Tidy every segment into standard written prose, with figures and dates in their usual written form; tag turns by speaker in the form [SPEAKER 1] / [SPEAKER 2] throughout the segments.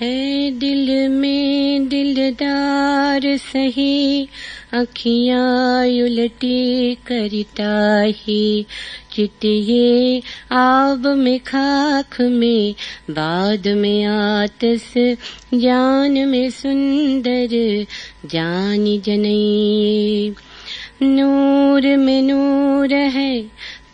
[SPEAKER 1] है दिल में दिलदार सही, अखियाँ उलटी करता ही। चितिए आब में खाख में, बाद में आतस, जान में सुंदर जानी जनई। नूर में नूर है,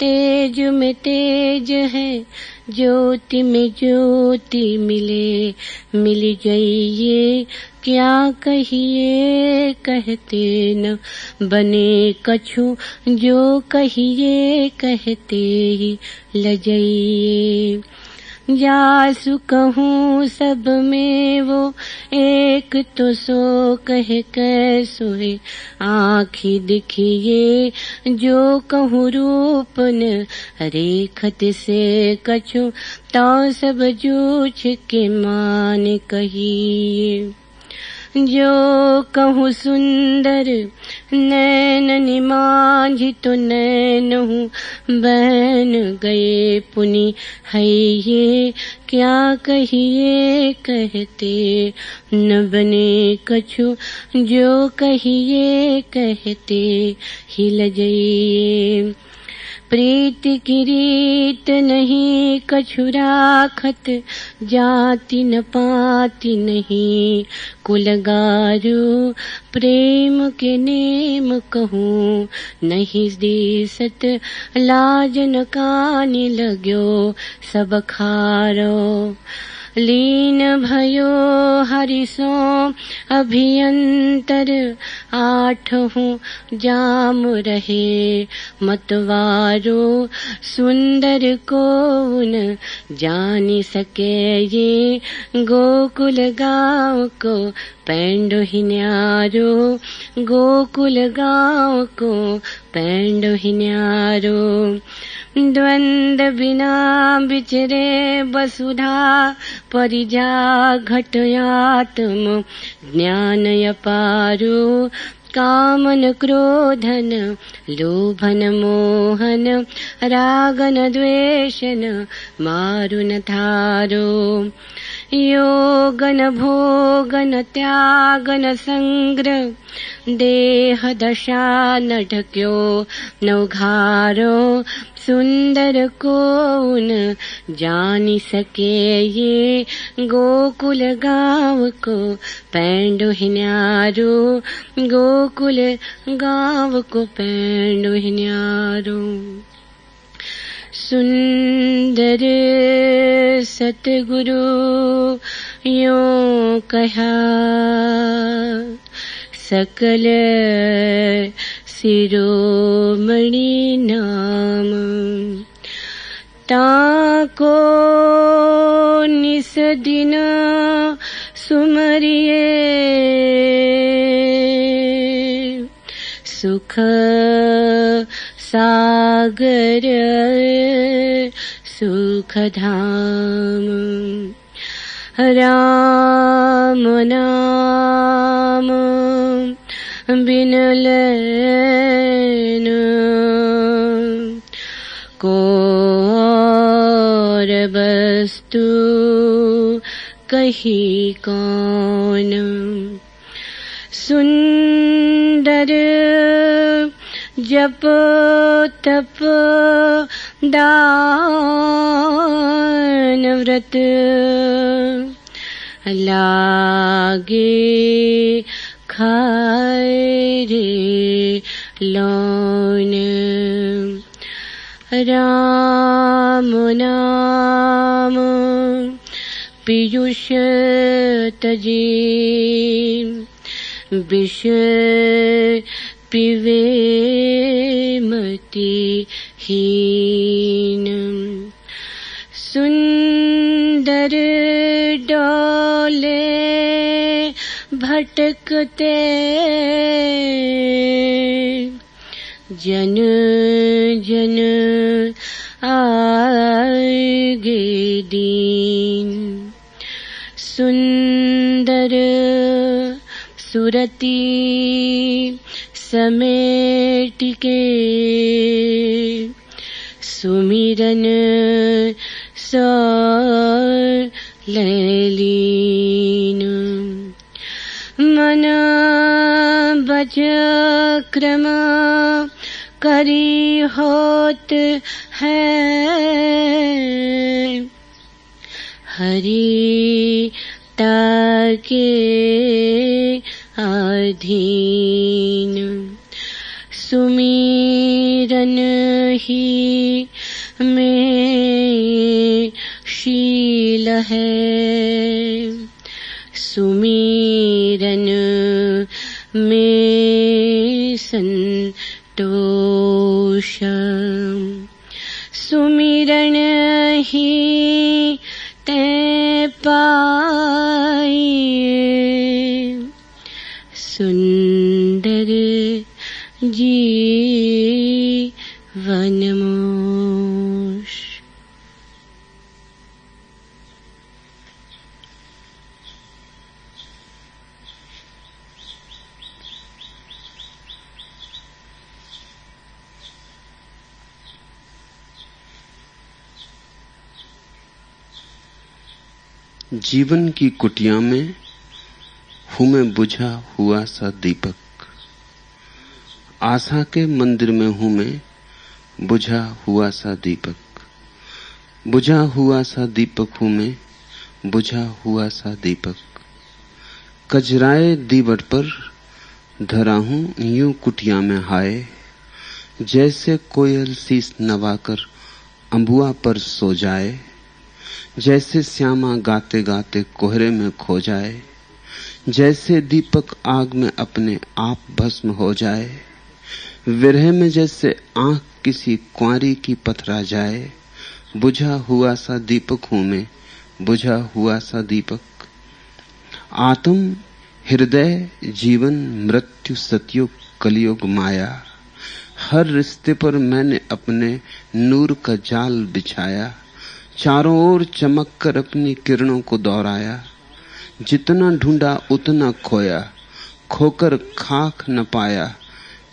[SPEAKER 1] तेज में तेज है, ज्योति में ज्योति मिले मिल जाइए। क्या कहिए कहते न बने कछु, जो कहिए कहते ही लजाइए। जासु कहूँ सब में वो एक, तो सो कह सोए आँखी दिखिए। जो कहूँ रूप न रेखत से कछु, तो सब जूछ के मान कहिए। जो कहूँ सुंदर नैन निमांझि, तो नैन हूँ बहन गए पुनि है ये। क्या कहिए कहते न बने कछु, जो कहिए कहते ही लजाइए। प्रीति की रीत नहीं कछु राखत, जाति न पाति नहीं कुलगारू। प्रेम के नेम कहूँ नहीं दिसत, लाज न कानि लाग्यो सब खारो। लीन भयो हरिसो अभियंतर, आठहूँ जाम रहे मतवारो। सुंदर को न जानी सके ये, गोकुल गाँव को पैंडो ही न्यारो। गोकुल गाँव को पैंडो ही न्यारो। द्वंद बिना बिचरे वसुधा, परिजा घटयात्म ज्ञान अपारो। कामन क्रोधन लोभन मोहन, रागन द्वेषन मारुन थारो। योगन भोगन त्यागन संग्रह, देह दशा न ढक्यो नौघारो। सुंदर को न जानी सके ये, गोकुल गाँव को पैंडो ही न्यारो। गोकुल गाँव को पैंडो ही न्यारो। सुंदर सतगुरु यों कहा, सकल शिरोमणि नाम। ताको निस दिन सुमरिए, सुख सागर सुख धाम। राम नाम बिन लैन, को और वस्तु कही कौन। सुंदर जप तप दान व्रत, लागे खाए रे लौन। राम नाम पीयूष तजी, विष पिवे मति हीन। सुंदर डोले भटकते, जन जन आगे दीन। सुंदर सुरती समेट के, सुमिरन सौ लैलीन। सुंदर डोले भटकते, जन जन आगे दीन। सुंदर सुरती समेट के, सुमिरन सौ लैलीन। सुमिरन उपक्रम करी होत है। हरि ताके अधीन सुमिरन ही में शील है। सुमिरन में संतोष। सुमिरन ही ते पाए सुंदर जीवन मोक्ष।
[SPEAKER 2] जीवन की कुटिया में हूं मैं बुझा हुआ सा दीपक। आशा के मंदिर में हूं मैं बुझा हुआ सा दीपक। बुझा हुआ सा दीपक हूं मैं, बुझा हुआ सा दीपक। कजराए दीवट पर धरा हूं यूं कुटिया में हाय। जैसे कोयल शीस नवाकर अंबुआ पर सो जाए। जैसे श्यामा गाते गाते कोहरे में खो जाए। जैसे दीपक आग में अपने आप भस्म हो जाए। विरह में जैसे आंख किसी कुंवारी की पथरा जाए। बुझा हुआ सा दीपक हूं मैं, बुझा हुआ सा दीपक। आत्म हृदय जीवन मृत्यु सतयुग कलयुग माया। हर रिश्ते पर मैंने अपने नूर का जाल बिछाया। चारों ओर चमक कर अपनी किरणों को दोहराया। जितना ढूंढा उतना खोया, खोकर खाक न पाया।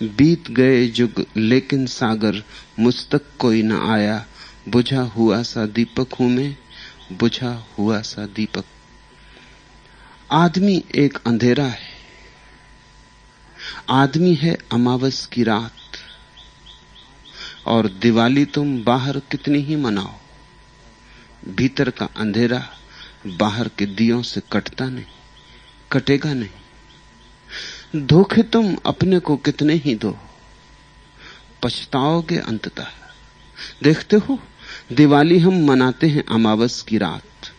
[SPEAKER 2] बीत गए युग लेकिन सागर मुझ तक कोई न आया। बुझा हुआ सा दीपक हूं मैं, बुझा हुआ सा दीपक। आदमी एक अंधेरा है। आदमी है अमावस की रात। और दिवाली तुम बाहर कितनी ही मनाओ, भीतर का अंधेरा बाहर के दियों से कटता नहीं, कटेगा नहीं। धोखे तुम अपने को कितने ही दो, पछताओगे अंततः। देखते हो, दिवाली हम मनाते हैं अमावस की रात।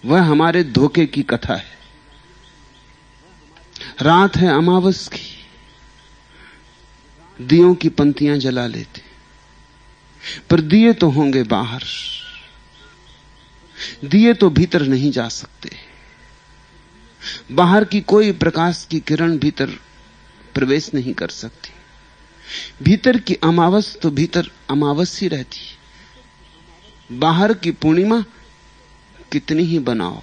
[SPEAKER 2] वह हमारे धोखे की कथा है। रात है अमावस की, दियों की पंक्तियां जला लेते, पर दिए तो होंगे बाहर। दिए तो भीतर नहीं जा सकते। बाहर की कोई प्रकाश की किरण भीतर प्रवेश नहीं कर सकती। भीतर की अमावस तो भीतर अमावस ही रहती। बाहर की पूर्णिमा कितनी ही बनाओ,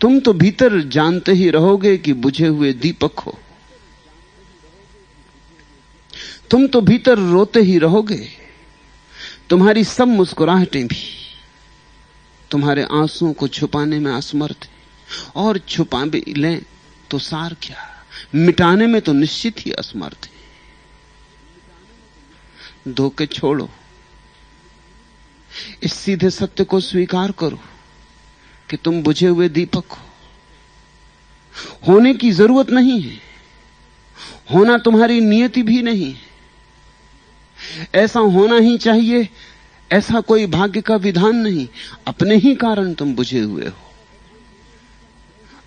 [SPEAKER 2] तुम तो भीतर जानते ही रहोगे कि बुझे हुए दीपक हो। तुम तो भीतर रोते ही रहोगे। तुम्हारी सब मुस्कुराहटें भी तुम्हारे आंसुओं को छुपाने में असमर्थ है। और छुपा भी लें तो सार क्या, मिटाने में तो निश्चित ही असमर्थ है। धोखे छोड़ो, इस सीधे सत्य को स्वीकार करो कि तुम बुझे हुए दीपक हो। होने की जरूरत नहीं है, होना तुम्हारी नियति भी नहीं है। ऐसा होना ही चाहिए, ऐसा कोई भाग्य का विधान नहीं। अपने ही कारण तुम बुझे हुए हो।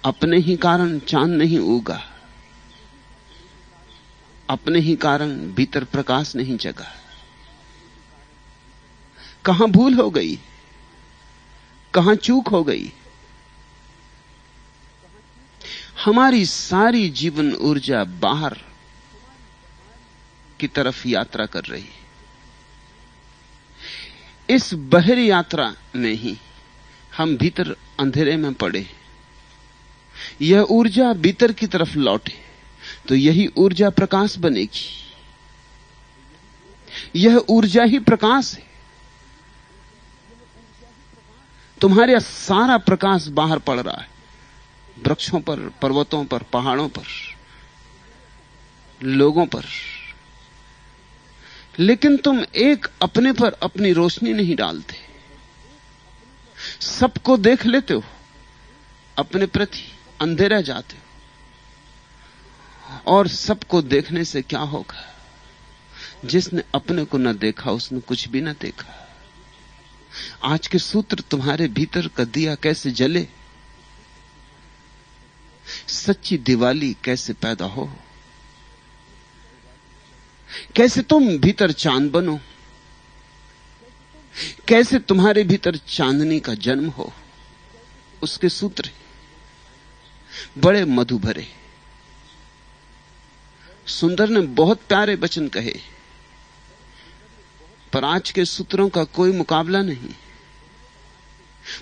[SPEAKER 2] अपने ही कारण चांद नहीं उगा। अपने ही कारण भीतर प्रकाश नहीं जगा। कहां भूल हो गई, कहां चूक हो गई। हमारी सारी जीवन ऊर्जा बाहर की तरफ यात्रा कर रही है। इस बहिर यात्रा में ही हम भीतर अंधेरे में पड़े। यह ऊर्जा भीतर की तरफ लौटे तो यही ऊर्जा प्रकाश बनेगी। यह ऊर्जा ही प्रकाश है। तुम्हारे सारा प्रकाश बाहर पड़ रहा है, वृक्षों पर, पर्वतों पर, पहाड़ों पर, लोगों पर, लेकिन तुम एक अपने पर अपनी रोशनी नहीं डालते। सबको देख लेते हो, अपने प्रति अंधे रह जाते हो। और सबको देखने से क्या होगा? जिसने अपने को न देखा उसने कुछ भी न देखा। आज के सूत्र तुम्हारे भीतर का दिया कैसे जले, सच्ची दिवाली कैसे पैदा हो, कैसे तुम भीतर चांद बनो, कैसे तुम्हारे भीतर चांदनी का जन्म हो, उसके सूत्र बड़े मधु भरे। सुंदर ने बहुत प्यारे वचन कहे, पर आज के सूत्रों का कोई मुकाबला नहीं।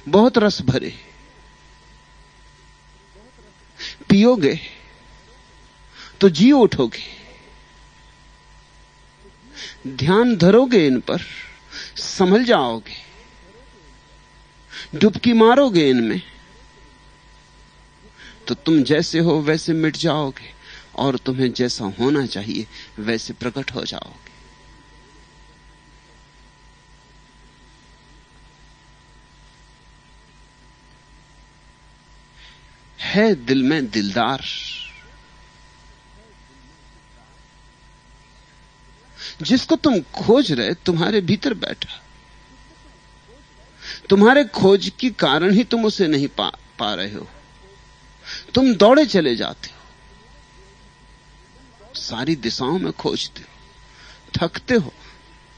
[SPEAKER 2] बहुत रस भरे, पियोगे तो जी उठोगे, ध्यान धरोगे इन पर, संभल जाओगे, डुबकी मारोगे इनमें तो तुम जैसे हो वैसे मिट जाओगे, और तुम्हें जैसा होना चाहिए वैसे प्रकट हो जाओगे। है दिल में दिलदार, जिसको तुम खोज रहे तुम्हारे भीतर बैठा। तुम्हारे खोज की कारण ही तुम उसे नहीं पा रहे हो। तुम दौड़े चले जाते हो, सारी दिशाओं में खोजते हो, थकते हो,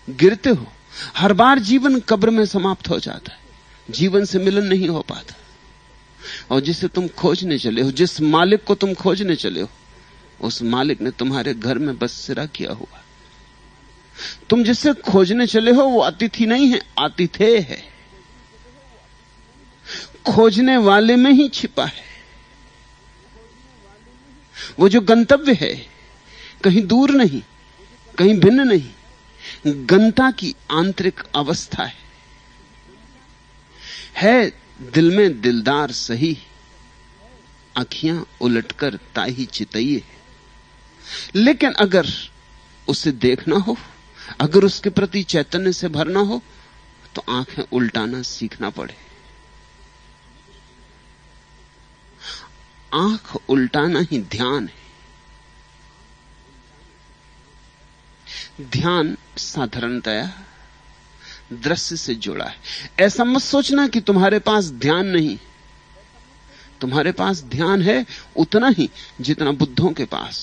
[SPEAKER 2] गिरते हो। हर बार जीवन कब्र में समाप्त हो जाता है, जीवन से मिलन नहीं हो पाता। और जिसे तुम खोजने चले हो, जिस मालिक को तुम खोजने चले हो, उस मालिक ने तुम्हारे घर में बसेरा किया हुआ। तुम जिसे खोजने चले हो वो अतिथि नहीं है, आतिथेय है। खोजने वाले में ही छिपा है वो जो गंतव्य है, कहीं दूर नहीं, कहीं भिन्न नहीं, गंता की आंतरिक अवस्था है दिल में दिलदार सही, आंखियां उलटकर ताही चितइये। लेकिन अगर उसे देखना हो, अगर उसके प्रति चैतन्य से भरना हो, तो आंखें उल्टाना सीखना पड़े। आंख उल्टाना ही ध्यान है। ध्यान साधारणतया दृश्य से जुड़ा है। ऐसा मत सोचना कि तुम्हारे पास ध्यान नहीं। तुम्हारे पास ध्यान है उतना ही जितना बुद्धों के पास,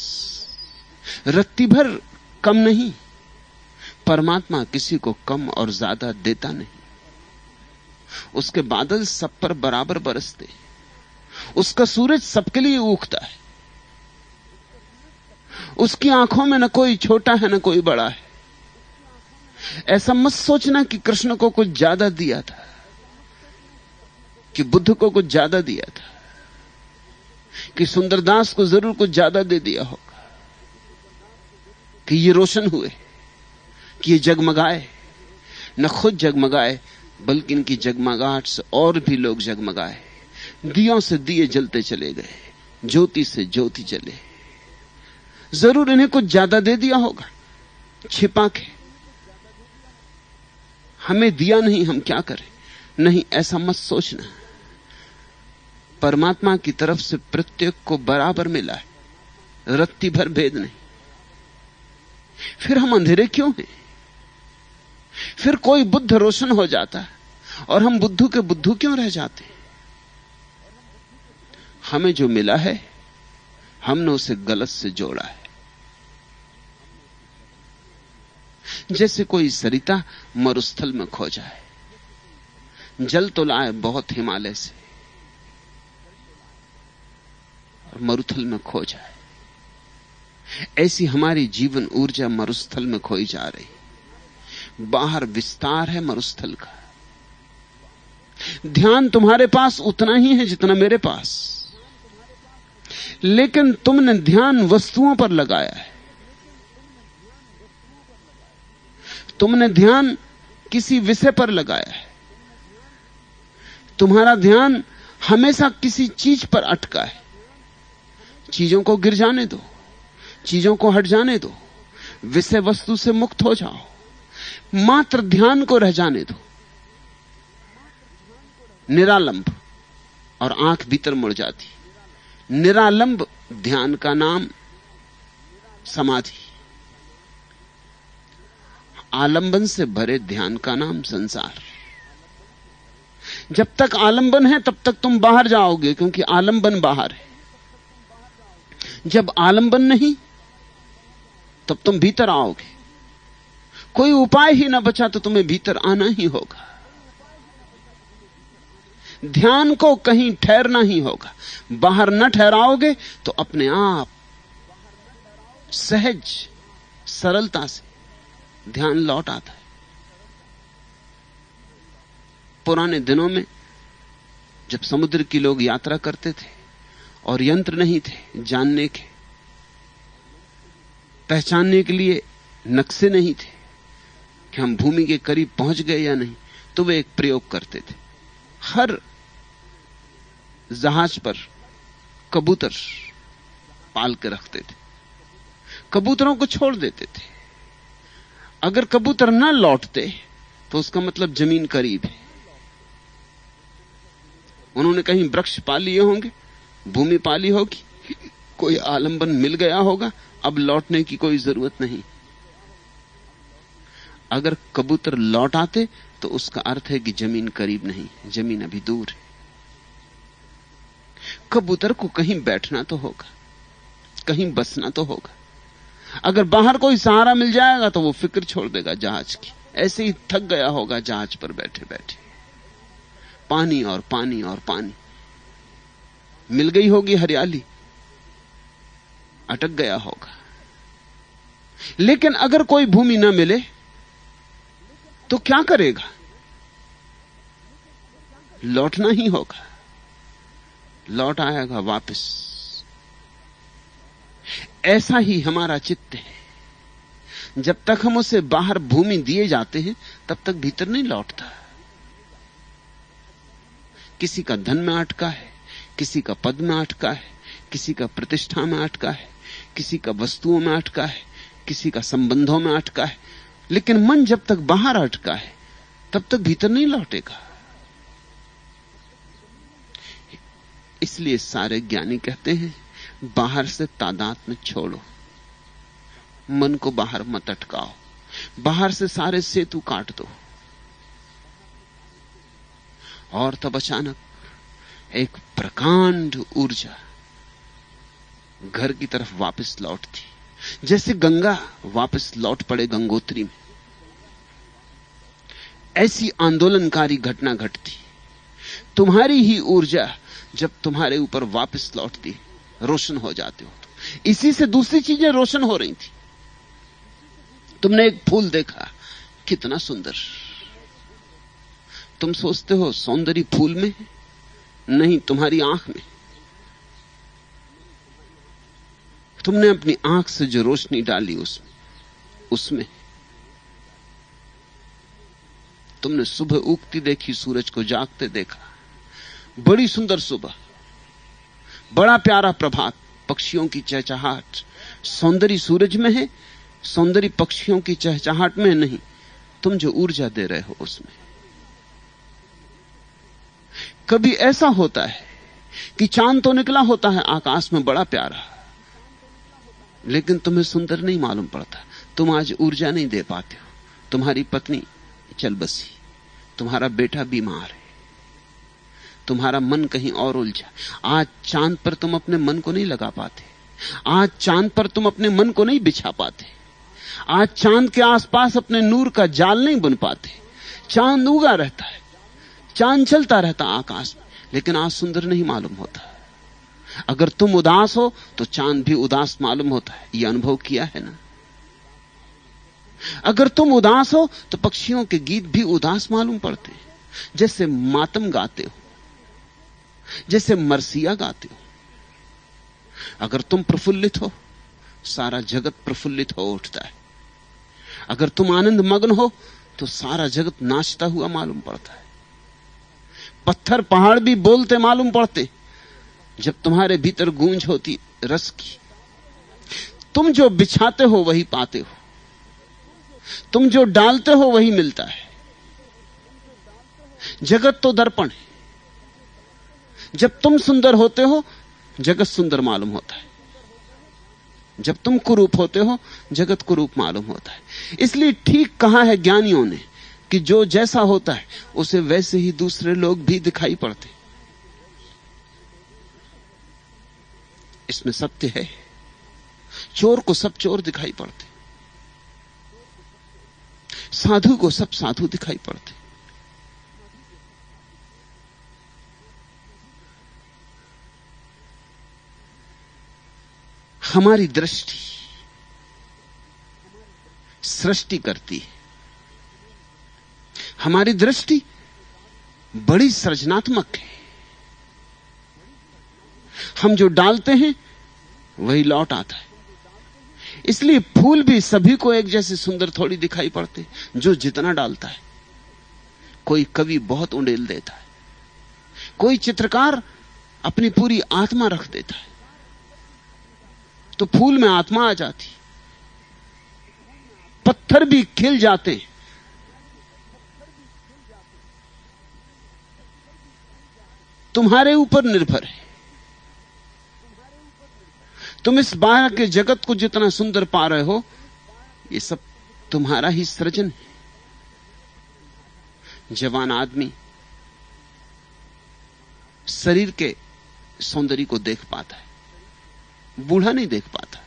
[SPEAKER 2] रत्ती भर कम नहीं। परमात्मा किसी को कम और ज्यादा देता नहीं। उसके बादल सब पर बराबर बरसते, उसका सूरज सबके लिए उगता है। उसकी आंखों में न कोई छोटा है न कोई बड़ा है। ऐसा मत सोचना कि कृष्ण को कुछ ज्यादा दिया था, कि बुद्ध को कुछ ज्यादा दिया था, कि सुंदरदास को जरूर कुछ ज्यादा दे दिया होगा, कि ये रोशन हुए, कि ये जगमगाए। न खुद जगमगाए, बल्कि इनकी जगमगाहट से और भी लोग जगमगाए। दियों से दिए जलते चले गए, ज्योति से ज्योति जले। जरूर इन्हें कुछ ज्यादा दे दिया होगा छिपा के, हमें दिया नहीं, हम क्या करें। नहीं, ऐसा मत सोचना। परमात्मा की तरफ से प्रत्येक को बराबर मिला है, रत्ती भर भेद नहीं। फिर हम अंधेरे क्यों हैं? फिर कोई बुद्ध रोशन हो जाता है और हम बुद्धू के बुद्धू क्यों रह जाते हैं? हमें जो मिला है हमने उसे गलत से जोड़ा है। जैसे कोई सरिता मरुस्थल में खो जाए, जल तो लाए बहुत हिमालय से और मरुस्थल में खो जाए, ऐसी हमारी जीवन ऊर्जा मरुस्थल में खोई जा रही। बाहर विस्तार है मरुस्थल का। ध्यान तुम्हारे पास उतना ही है जितना मेरे पास, लेकिन तुमने ध्यान वस्तुओं पर लगाया है। तुमने ध्यान किसी विषय पर लगाया है। तुम्हारा ध्यान हमेशा किसी चीज पर अटका है। चीजों को गिर जाने दो, चीजों को हट जाने दो, विषय वस्तु से मुक्त हो जाओ, मात्र ध्यान को रह जाने दो, निरालंब, और आंख भीतर मुड़ जाती। निरालंब ध्यान का नाम समाधि, आलंबन से भरे ध्यान का नाम संसार। जब तक आलंबन है तब तक तुम बाहर जाओगे, क्योंकि आलंबन बाहर है। जब आलंबन नहीं तब तुम भीतर आओगे। कोई उपाय ही ना बचा तो तुम्हें भीतर आना ही होगा। ध्यान को कहीं ठहरना ही होगा। बाहर न ठहराओगे तो अपने आप सहज सरलता से ध्यान लौट आता है। पुराने दिनों में जब समुद्र की लोग यात्रा करते थे और यंत्र नहीं थे जानने के, पहचानने के लिए नक्शे नहीं थे कि हम भूमि के करीब पहुंच गए या नहीं, तो वे एक प्रयोग करते थे। हर जहाज पर कबूतर पाल के रखते थे, कबूतरों को छोड़ देते थे। अगर कबूतर ना लौटते तो उसका मतलब जमीन करीब है। उन्होंने कहीं वृक्ष पा लिए होंगे, भूमि पाली होगी, कोई आलंबन मिल गया होगा, अब लौटने की कोई जरूरत नहीं। अगर कबूतर लौट आते तो उसका अर्थ है कि जमीन करीब नहीं, जमीन अभी दूर है। कबूतर को कहीं बैठना तो होगा, कहीं बसना तो होगा। अगर बाहर कोई सहारा मिल जाएगा तो वो फिक्र छोड़ देगा जहाज की। ऐसे ही थक गया होगा जहाज पर बैठे बैठे। पानी और पानी और पानी, मिल गई होगी हरियाली, अटक गया होगा। लेकिन अगर कोई भूमि ना मिले तो क्या करेगा? लौटना ही होगा, लौट आएगा वापस। ऐसा ही हमारा चित्त है। जब तक हम उसे बाहर भूमि दिए जाते हैं तब तक भीतर नहीं लौटता। किसी का धन में अटका है, किसी का पद में अटका है, किसी का प्रतिष्ठा में अटका है, किसी का वस्तुओं में अटका है, किसी का संबंधों में अटका है। लेकिन मन जब तक बाहर अटका है तब तक भीतर नहीं लौटेगा। इसलिए सारे ज्ञानी कहते हैं बाहर से तादात्म्य छोड़ो, मन को बाहर मत अटकाओ, बाहर से सारे सेतु काट दो। और तब अचानक एक प्रकांड ऊर्जा घर की तरफ वापस लौटती, जैसे गंगा वापस लौट पड़े गंगोत्री में। ऐसी आंदोलनकारी घटना घटती। तुम्हारी ही ऊर्जा जब तुम्हारे ऊपर वापस लौटती, रोशन हो जाते हो। इसी से दूसरी चीजें रोशन हो रही थी। तुमने एक फूल देखा, कितना सुंदर। तुम सोचते हो सौंदर्य फूल में है? नहीं, तुम्हारी आंख में। तुमने अपनी आंख से जो रोशनी डाली उसमें तुमने सुबह उगती देखी, सूरज को जागते देखा, बड़ी सुंदर सुबह, बड़ा प्यारा प्रभात, पक्षियों की चहचहाट। सौंदर्य सूरज में है, सौंदर्य पक्षियों की चहचहाट में नहीं। तुम जो ऊर्जा दे रहे हो उसमें। कभी ऐसा होता है कि चांद तो निकला होता है आकाश में बड़ा प्यारा, लेकिन तुम्हें सुंदर नहीं मालूम पड़ता। तुम आज ऊर्जा नहीं दे पाते हो। तुम्हारी पत्नी चल बसी, तुम्हारा बेटा बीमार है, तुम्हारा मन कहीं और उलझा। आज चांद पर तुम अपने मन को नहीं लगा पाते, आज चांद पर तुम अपने मन को नहीं बिछा पाते, आज चांद के आसपास अपने नूर का जाल नहीं बुन पाते। चांद उगा रहता है, चांद चलता रहता आकाश में, लेकिन आज सुंदर नहीं मालूम होता। अगर तुम उदास हो तो चांद भी उदास मालूम होता है। यह अनुभव किया है ना? अगर तुम उदास हो तो पक्षियों के गीत भी उदास मालूम पड़ते हैं, जैसे मातम गाते हो, जैसे मरसिया गाते हो। अगर तुम प्रफुल्लित हो, सारा जगत प्रफुल्लित हो उठता है। अगर तुम आनंद मग्न हो तो सारा जगत नाचता हुआ मालूम पड़ता है। पत्थर पहाड़ भी बोलते मालूम पड़ते जब तुम्हारे भीतर गूंज होती रस की। तुम जो बिछाते हो वही पाते हो, तुम जो डालते हो वही मिलता है। जगत तो दर्पण है, जब तुम सुंदर होते हो जगत सुंदर मालूम होता है, जब तुम कुरूप होते हो जगत कुरूप मालूम होता है। इसलिए ठीक कहा है ज्ञानियों ने कि जो जैसा होता है उसे वैसे ही दूसरे लोग भी दिखाई पड़ते। इसमें सत्य है। चोर को सब चोर दिखाई पड़ते, साधु को सब साधु दिखाई पड़ते। हमारी दृष्टि सृष्टि करती है। हमारी दृष्टि बड़ी सृजनात्मक है। हम जो डालते हैं वही लौट आता है। इसलिए फूल भी सभी को एक जैसे सुंदर थोड़ी दिखाई पड़ते, जो जितना डालता है। कोई कवि बहुत उंडेल देता है, कोई चित्रकार अपनी पूरी आत्मा रख देता है, तो फूल में आत्मा आ जाती। पत्थर भी खिल जाते हैं, तुम्हारे ऊपर निर्भर है। तुम इस बाहर के जगत को जितना सुंदर पा रहे हो, ये सब तुम्हारा ही सृजन है। जवान आदमी शरीर के सौंदर्य को देख पाता है, बूढ़ा नहीं देख पाता।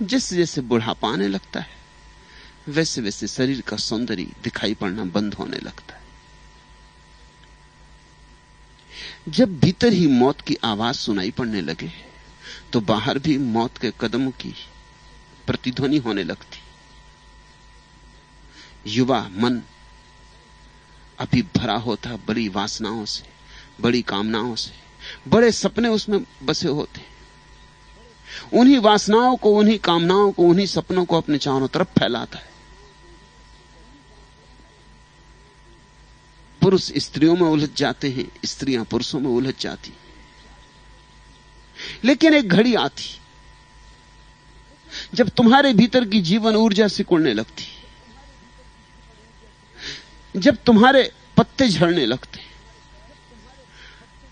[SPEAKER 2] जैसे जैसे बुढ़ापा आने लगता है वैसे वैसे शरीर का सौंदर्य दिखाई पड़ना बंद होने लगता है। जब भीतर ही मौत की आवाज सुनाई पड़ने लगे तो बाहर भी मौत के कदमों की प्रतिध्वनि होने लगती। युवा मन अभी भरा होता बड़ी वासनाओं से, बड़ी कामनाओं से, बड़े सपने उसमें बसे होते। उन्हीं वासनाओं को, उन्हीं कामनाओं को, उन्हीं सपनों को अपने चारों तरफ फैलाता है। पुरुष स्त्रियों में उलझ जाते हैं, स्त्रियां पुरुषों में उलझ जाती। लेकिन एक घड़ी आती जब तुम्हारे भीतर की जीवन ऊर्जा सिकुड़ने लगती, जब तुम्हारे पत्ते झड़ने लगते,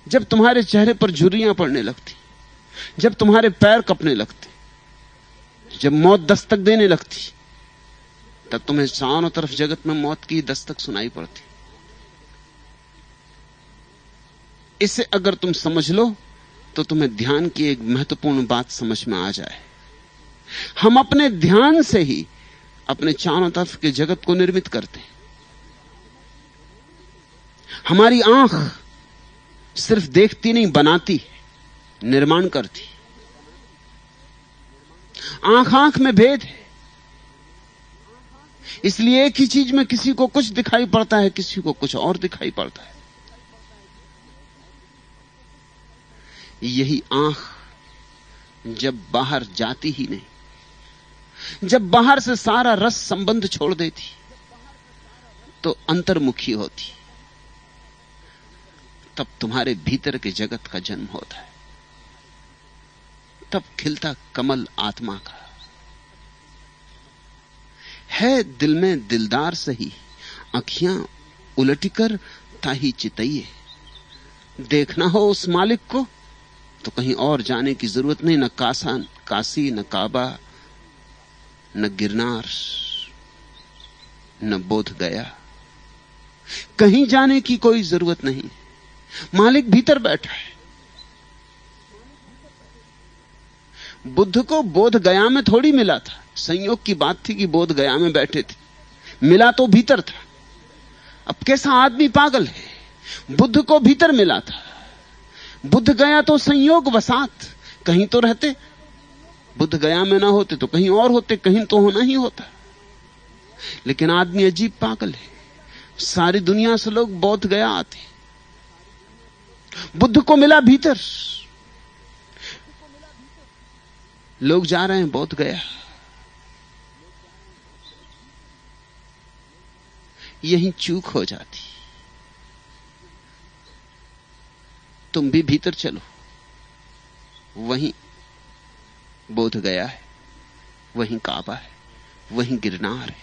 [SPEAKER 2] जब तुम्हारे चेहरे पर झुर्रियां पड़ने लगती, जब तुम्हारे पैर कपने लगते, जब मौत दस्तक देने लगती, तब तुम्हें चारों तरफ जगत में मौत की दस्तक सुनाई पड़ती। इसे अगर तुम समझ लो तो तुम्हें ध्यान की एक महत्वपूर्ण बात समझ में आ जाए। हम अपने ध्यान से ही अपने चारों तरफ के जगत को निर्मित करते हैं। हमारी आंख सिर्फ देखती नहीं, बनाती, निर्माण करती। आंख आंख में भेद है, इसलिए एक ही चीज में किसी को कुछ दिखाई पड़ता है, किसी को कुछ और दिखाई पड़ता है। यही आंख जब बाहर जाती ही नहीं, जब बाहर से सारा रस संबंध छोड़ देती, तो अंतर्मुखी होती, तब तुम्हारे भीतर के जगत का जन्म होता है। तब खिलता कमल आत्मा का है। दिल में दिलदार सही, आंखियां उलटकर ताही चितइए। देखना हो उस मालिक को तो कहीं और जाने की जरूरत नहीं। न काशी, न काबा, न गिरनार, न बोध गया, कहीं जाने की कोई जरूरत नहीं। मालिक भीतर बैठा है। बुद्ध को बोध गया में थोड़ी मिला था, संयोग की बात थी कि बोध गया में बैठे थे, मिला तो भीतर था। अब कैसा आदमी पागल है, बुद्ध को भीतर मिला था। बुद्ध गया तो संयोग वसात, कहीं तो रहते। बुद्ध गया में ना होते तो कहीं और होते, कहीं तो होना ही होता। लेकिन आदमी अजीब पागल है। सारी दुनिया से लोग बोध गया आते, बुद्ध को मिला भीतर। लोग जा रहे हैं बोध गया। यही चूक हो जाती। तुम भी भीतर चलो। वहीं बोध गया है, वहीं काबा है, वहीं गिरनार है,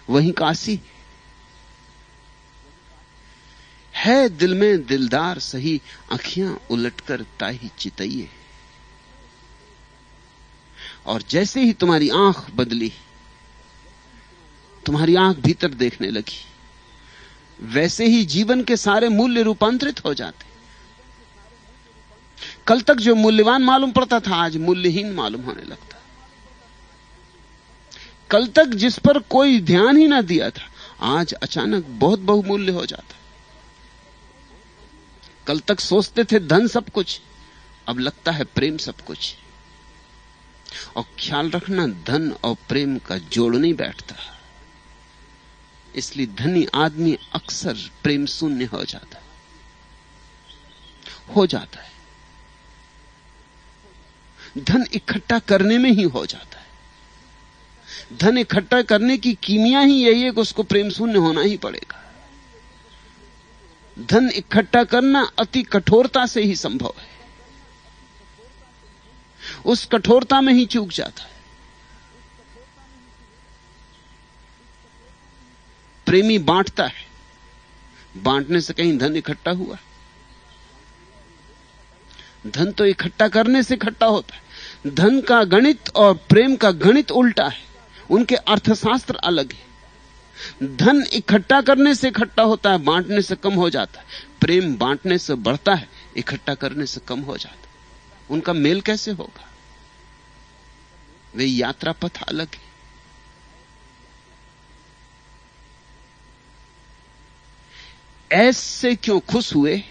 [SPEAKER 2] वहीं काशी है। दिल में दिलदार सही, आंखियां उलटकर ताही चितइए। और जैसे ही तुम्हारी आंख बदली, तुम्हारी आंख भीतर देखने लगी, वैसे ही जीवन के सारे मूल्य रूपांतरित हो जाते। कल तक जो मूल्यवान मालूम पड़ता था, आज मूल्यहीन मालूम होने लगता। कल तक जिस पर कोई ध्यान ही ना दिया था, आज अचानक बहुत बहुमूल्य हो जाता। कल तक सोचते थे धन सब कुछ, अब लगता है प्रेम सब कुछ। और ख्याल रखना, धन और प्रेम का जोड़ नहीं बैठता, इसलिए धनी आदमी अक्सर प्रेम शून्य हो जाता है। धन इकट्ठा करने में ही हो जाता है। धन इकट्ठा करने की कीमिया ही यही है कि उसको प्रेम शून्य होना ही पड़ेगा। धन इकट्ठा करना अति कठोरता से ही संभव है, उस कठोरता में ही चूक जाता है। प्रेमी बांटता है, बांटने से कहीं धन इकट्ठा हुआ? धन तो इकट्ठा करने से इकट्ठा होता है। धन का गणित और प्रेम का गणित उल्टा है, उनके अर्थशास्त्र अलग है। धन इकट्ठा करने से इकट्ठा होता है, बांटने से कम हो जाता है। प्रेम बांटने से बढ़ता है, इकट्ठा करने से कम हो जाता है। उनका मेल कैसे होगा? वे यात्रा पथ अलग है। ऐसे क्यों खुश हुए,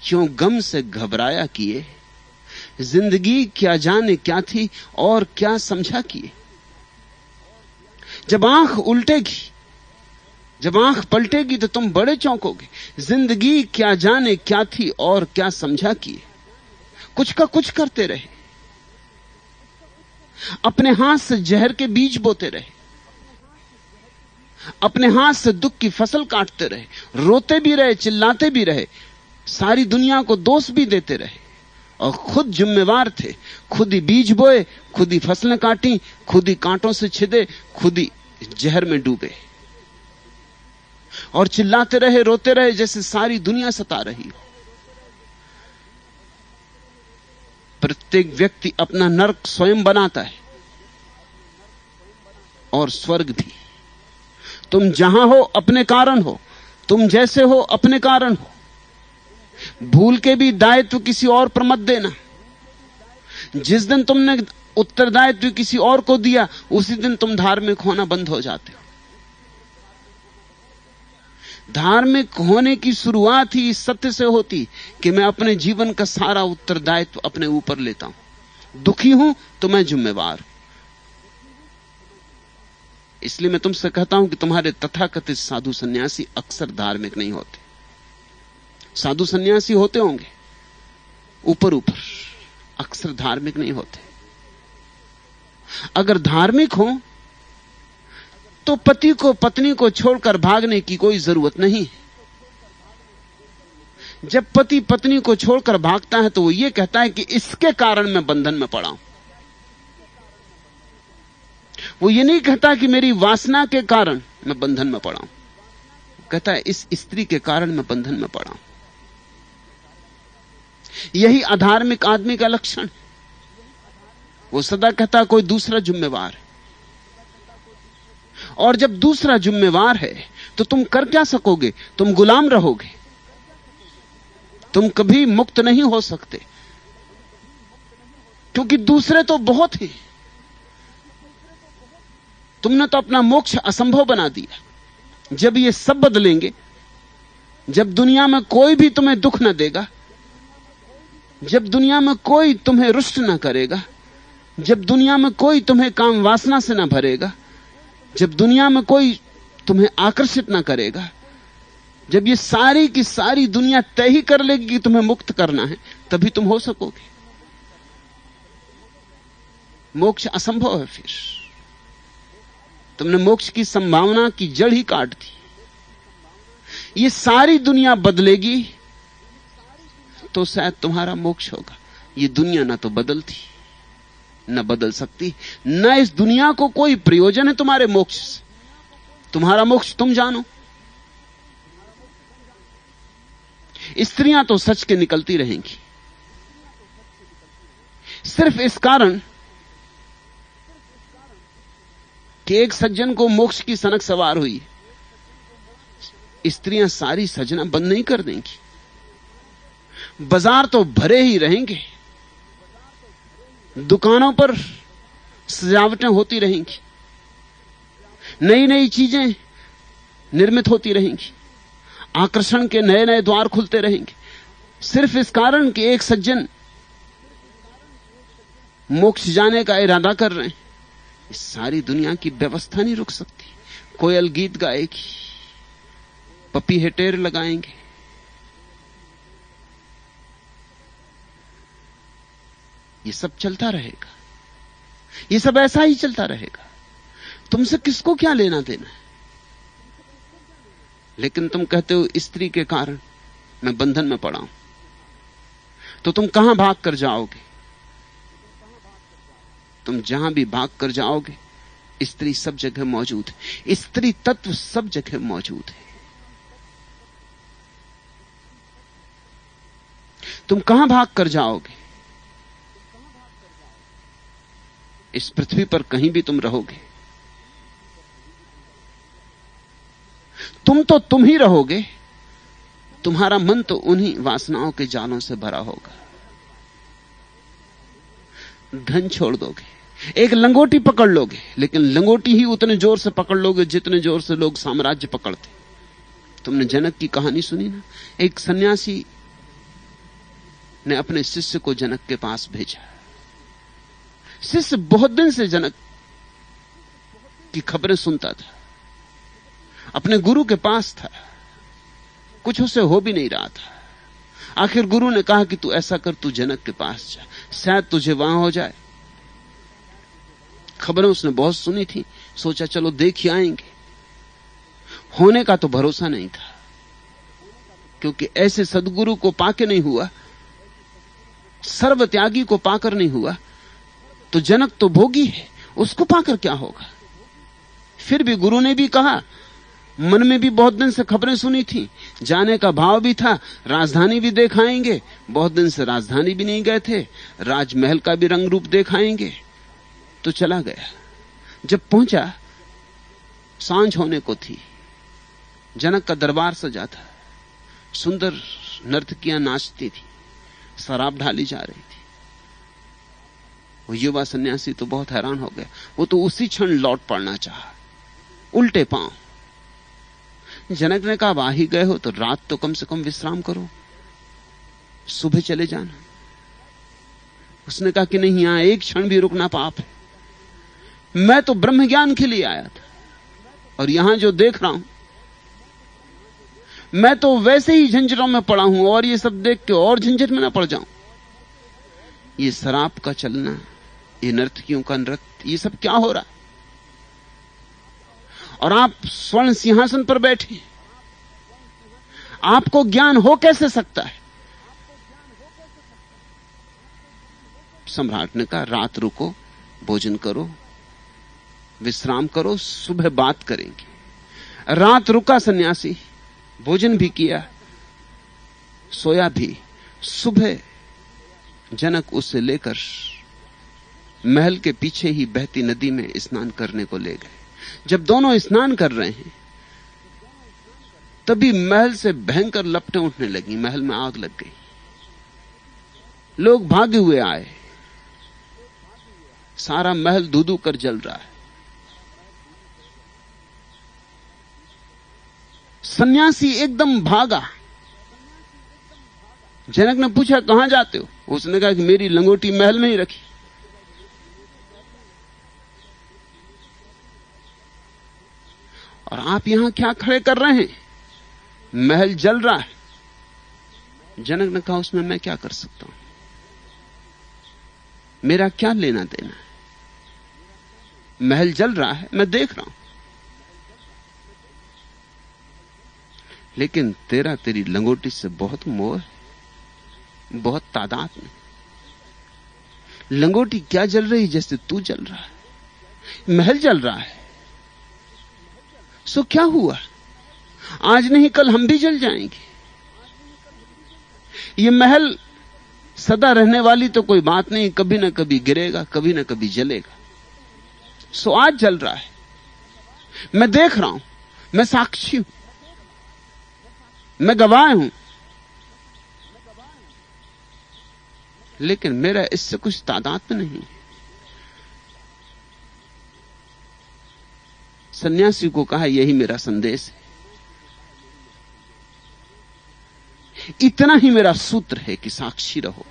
[SPEAKER 2] क्यों गम से घबराया किए? जिंदगी क्या जाने क्या थी और क्या समझा किए? जब आंख उल्टेगी, जब आंख पलटेगी तो तुम बड़े चौंकोगे। जिंदगी क्या जाने क्या थी और क्या समझा किए? कुछ का कुछ करते रहे, अपने हाथ से जहर के बीज बोते रहे, अपने हाथ से दुख की फसल काटते रहे, रोते भी रहे, चिल्लाते भी रहे, सारी दुनिया को दोष भी देते रहे, और खुद जिम्मेवार थे। खुद ही बीज बोए, खुद ही फसलें काटी, खुद ही कांटों से छिदे, खुद ही जहर में डूबे, और चिल्लाते रहे, रोते रहे, जैसे सारी दुनिया सता रही हो। प्रत्येक व्यक्ति अपना नरक स्वयं बनाता है, और स्वर्ग भी। तुम जहां हो अपने कारण हो, तुम जैसे हो अपने कारण हो। भूल के भी दायित्व किसी और पर मत देना। जिस दिन तुमने उत्तरदायित्व किसी और को दिया, उसी दिन तुम धार्मिक होना बंद हो जाते हो। धार्मिक होने की शुरुआत ही इस सत्य से होती कि मैं अपने जीवन का सारा उत्तरदायित्व अपने ऊपर लेता हूं। दुखी हूं तो मैं जिम्मेवार हूं। इसलिए मैं तुमसे कहता हूं कि तुम्हारे तथाकथित साधु सन्यासी अक्सर धार्मिक नहीं होते। साधु सन्यासी होते होंगे ऊपर ऊपर, अक्सर धार्मिक नहीं होते। अगर धार्मिक हो तो पति को पत्नी को छोड़कर भागने की कोई जरूरत नहीं है। जब पति पत्नी को छोड़कर भागता है तो वो ये कहता है कि इसके कारण मैं बंधन में पड़ा हूं। वो ये नहीं कहता कि मेरी वासना के कारण मैं बंधन में पड़ा हूं, कहता है इस स्त्री के कारण मैं बंधन में पड़ा हूं। यही अधार्मिक आदमी का लक्षण है। वो सदा कहता कोई दूसरा जिम्मेवार है, और जब दूसरा जिम्मेवार है तो तुम कर क्या सकोगे? तुम गुलाम रहोगे, तुम कभी मुक्त नहीं हो सकते, क्योंकि दूसरे तो बहुत हैं। तुमने तो अपना मोक्ष असंभव बना दिया। जब ये सब बदलेंगे, जब दुनिया में कोई भी तुम्हें दुख न देगा, जब दुनिया में कोई तुम्हें रुष्ट न करेगा, जब दुनिया में कोई तुम्हें काम वासना से न भरेगा, जब दुनिया में कोई तुम्हें आकर्षित न करेगा, जब ये सारी की सारी दुनिया तय ही कर लेगी कि तुम्हें मुक्त करना है, तभी तुम हो सकोगे। मोक्ष असंभव है। फिर तुमने मोक्ष की संभावना की जड़ ही काट दी। ये सारी दुनिया बदलेगी तो शायद तुम्हारा मोक्ष होगा। ये दुनिया ना तो बदलती, न बदल सकती, न इस दुनिया को कोई प्रयोजन है तुम्हारे मोक्ष से। तुम्हारा मोक्ष तुम जानो। स्त्रियां तो सच के निकलती रहेंगी, सिर्फ इस कारण कि एक सज्जन को मोक्ष की सनक सवार हुई। स्त्रियां सारी सजना बंद नहीं कर देंगी। बाजार तो भरे ही रहेंगे, दुकानों पर सजावटें होती रहेंगी, नई नई चीजें निर्मित होती रहेंगी, आकर्षण के नए नए द्वार खुलते रहेंगे, सिर्फ इस कारण कि एक सज्जन मोक्ष जाने का इरादा कर रहे हैं। इस सारी दुनिया की व्यवस्था नहीं रुक सकती। कोयल गीत गाएगी, पपीहे टेर लगाएंगे, ये सब चलता रहेगा, ये सब ऐसा ही चलता रहेगा। तुमसे किसको क्या लेना देना है? लेकिन तुम कहते हो स्त्री के कारण मैं बंधन में पड़ा हूं, तो तुम कहां भाग कर जाओगे? तुम जहां भी भाग कर जाओगे, स्त्री सब जगह मौजूद है, स्त्री तत्व सब जगह मौजूद है। तुम कहां भाग कर जाओगे? इस पृथ्वी पर कहीं भी तुम रहोगे, तुम तो तुम ही रहोगे। तुम्हारा मन तो उन्हीं वासनाओं के जालों से भरा होगा। धन छोड़ दोगे, एक लंगोटी पकड़ लोगे, लेकिन लंगोटी ही उतने जोर से पकड़ लोगे जितने जोर से लोग साम्राज्य पकड़ते। तुमने जनक की कहानी सुनी ना? एक सन्यासी ने अपने शिष्य को जनक के पास भेजा। शिष्य बहुत दिन से जनक की खबरें सुनता था, अपने गुरु के पास था, कुछ उसे हो भी नहीं रहा था। आखिर गुरु ने कहा कि तू ऐसा कर, तू जनक के पास जा, शायद तुझे वहां हो जाए। खबरें उसने बहुत सुनी थी, सोचा चलो देख ही आएंगे। होने का तो भरोसा नहीं था, क्योंकि ऐसे सदगुरु को पाके नहीं हुआ, सर्वत्यागी को पाकर नहीं हुआ, तो जनक तो भोगी है, उसको पाकर क्या होगा? फिर भी गुरु ने भी कहा, मन में भी बहुत दिन से खबरें सुनी थी, जाने का भाव भी था, राजधानी भी दिखाएंगे, बहुत दिन से राजधानी भी नहीं गए थे, राजमहल का भी रंग रूप दिखाएंगे। तो चला गया। जब पहुंचा, सांझ होने को थी, जनक का दरबार सजा था, सुंदर नर्तकियां नाचती थी, शराब ढाली जा रही थी। वो युवा सन्यासी तो बहुत हैरान हो गया। वो तो उसी क्षण लौट पड़ना चाहा, उल्टे पांव। जनक ने कहा, आ ही गए हो तो रात तो कम से कम विश्राम करो, सुबह चले जाना। उसने कहा कि नहीं, यहां एक क्षण भी रुकना पाप है। मैं तो ब्रह्म ज्ञान के लिए आया था, और यहां जो देख रहा हूं, मैं तो वैसे ही झंझटों में पड़ा हूं, और ये सब देख के और झंझट में ना पड़ जाऊं। ये शराब का चलना, ये नर्तकियों का नृत्य, ये सब क्या हो रहा? और आप स्वर्ण सिंहासन पर बैठे, आपको ज्ञान हो कैसे सकता है? सम्राट ने कहा, रात रुको, भोजन करो, विश्राम करो, सुबह बात करेंगे। रात रुका सन्यासी, भोजन भी किया, सोया भी। सुबह जनक उसे लेकर महल के पीछे ही बहती नदी में स्नान करने को ले गए। जब दोनों स्नान कर रहे हैं, तभी महल से भयंकर लपटें उठने लगी, महल में आग लग गई। लोग भागे हुए आए, सारा महल धू-धू कर जल रहा है। सन्यासी एकदम भागा। जनक ने पूछा, कहां जाते हो? उसने कहा कि मेरी लंगोटी महल में ही रखी। और आप यहां क्या खड़े कर रहे हैं? महल जल रहा है। जनक ने कहा, उसमें मैं क्या कर सकता हूं? मेरा क्या लेना देना है? महल जल रहा है, मैं देख रहा हूं। लेकिन तेरी लंगोटी से बहुत मोह है। बहुत तादाद में। लंगोटी क्या जल रही जैसे तू जल रहा है, महल जल रहा है। सो क्या हुआ, आज नहीं कल हम भी जल जाएंगे। ये महल सदा रहने वाली तो कोई बात नहीं, कभी ना कभी गिरेगा, कभी ना कभी जलेगा। सो आज जल रहा है, मैं देख रहा हूं, मैं साक्षी हूं, मैं गवाह हूं, लेकिन मेरा इससे कुछ तादाद नहीं है। सन्यासी को कहा यही मेरा संदेश है, इतना ही मेरा सूत्र है कि साक्षी रहो।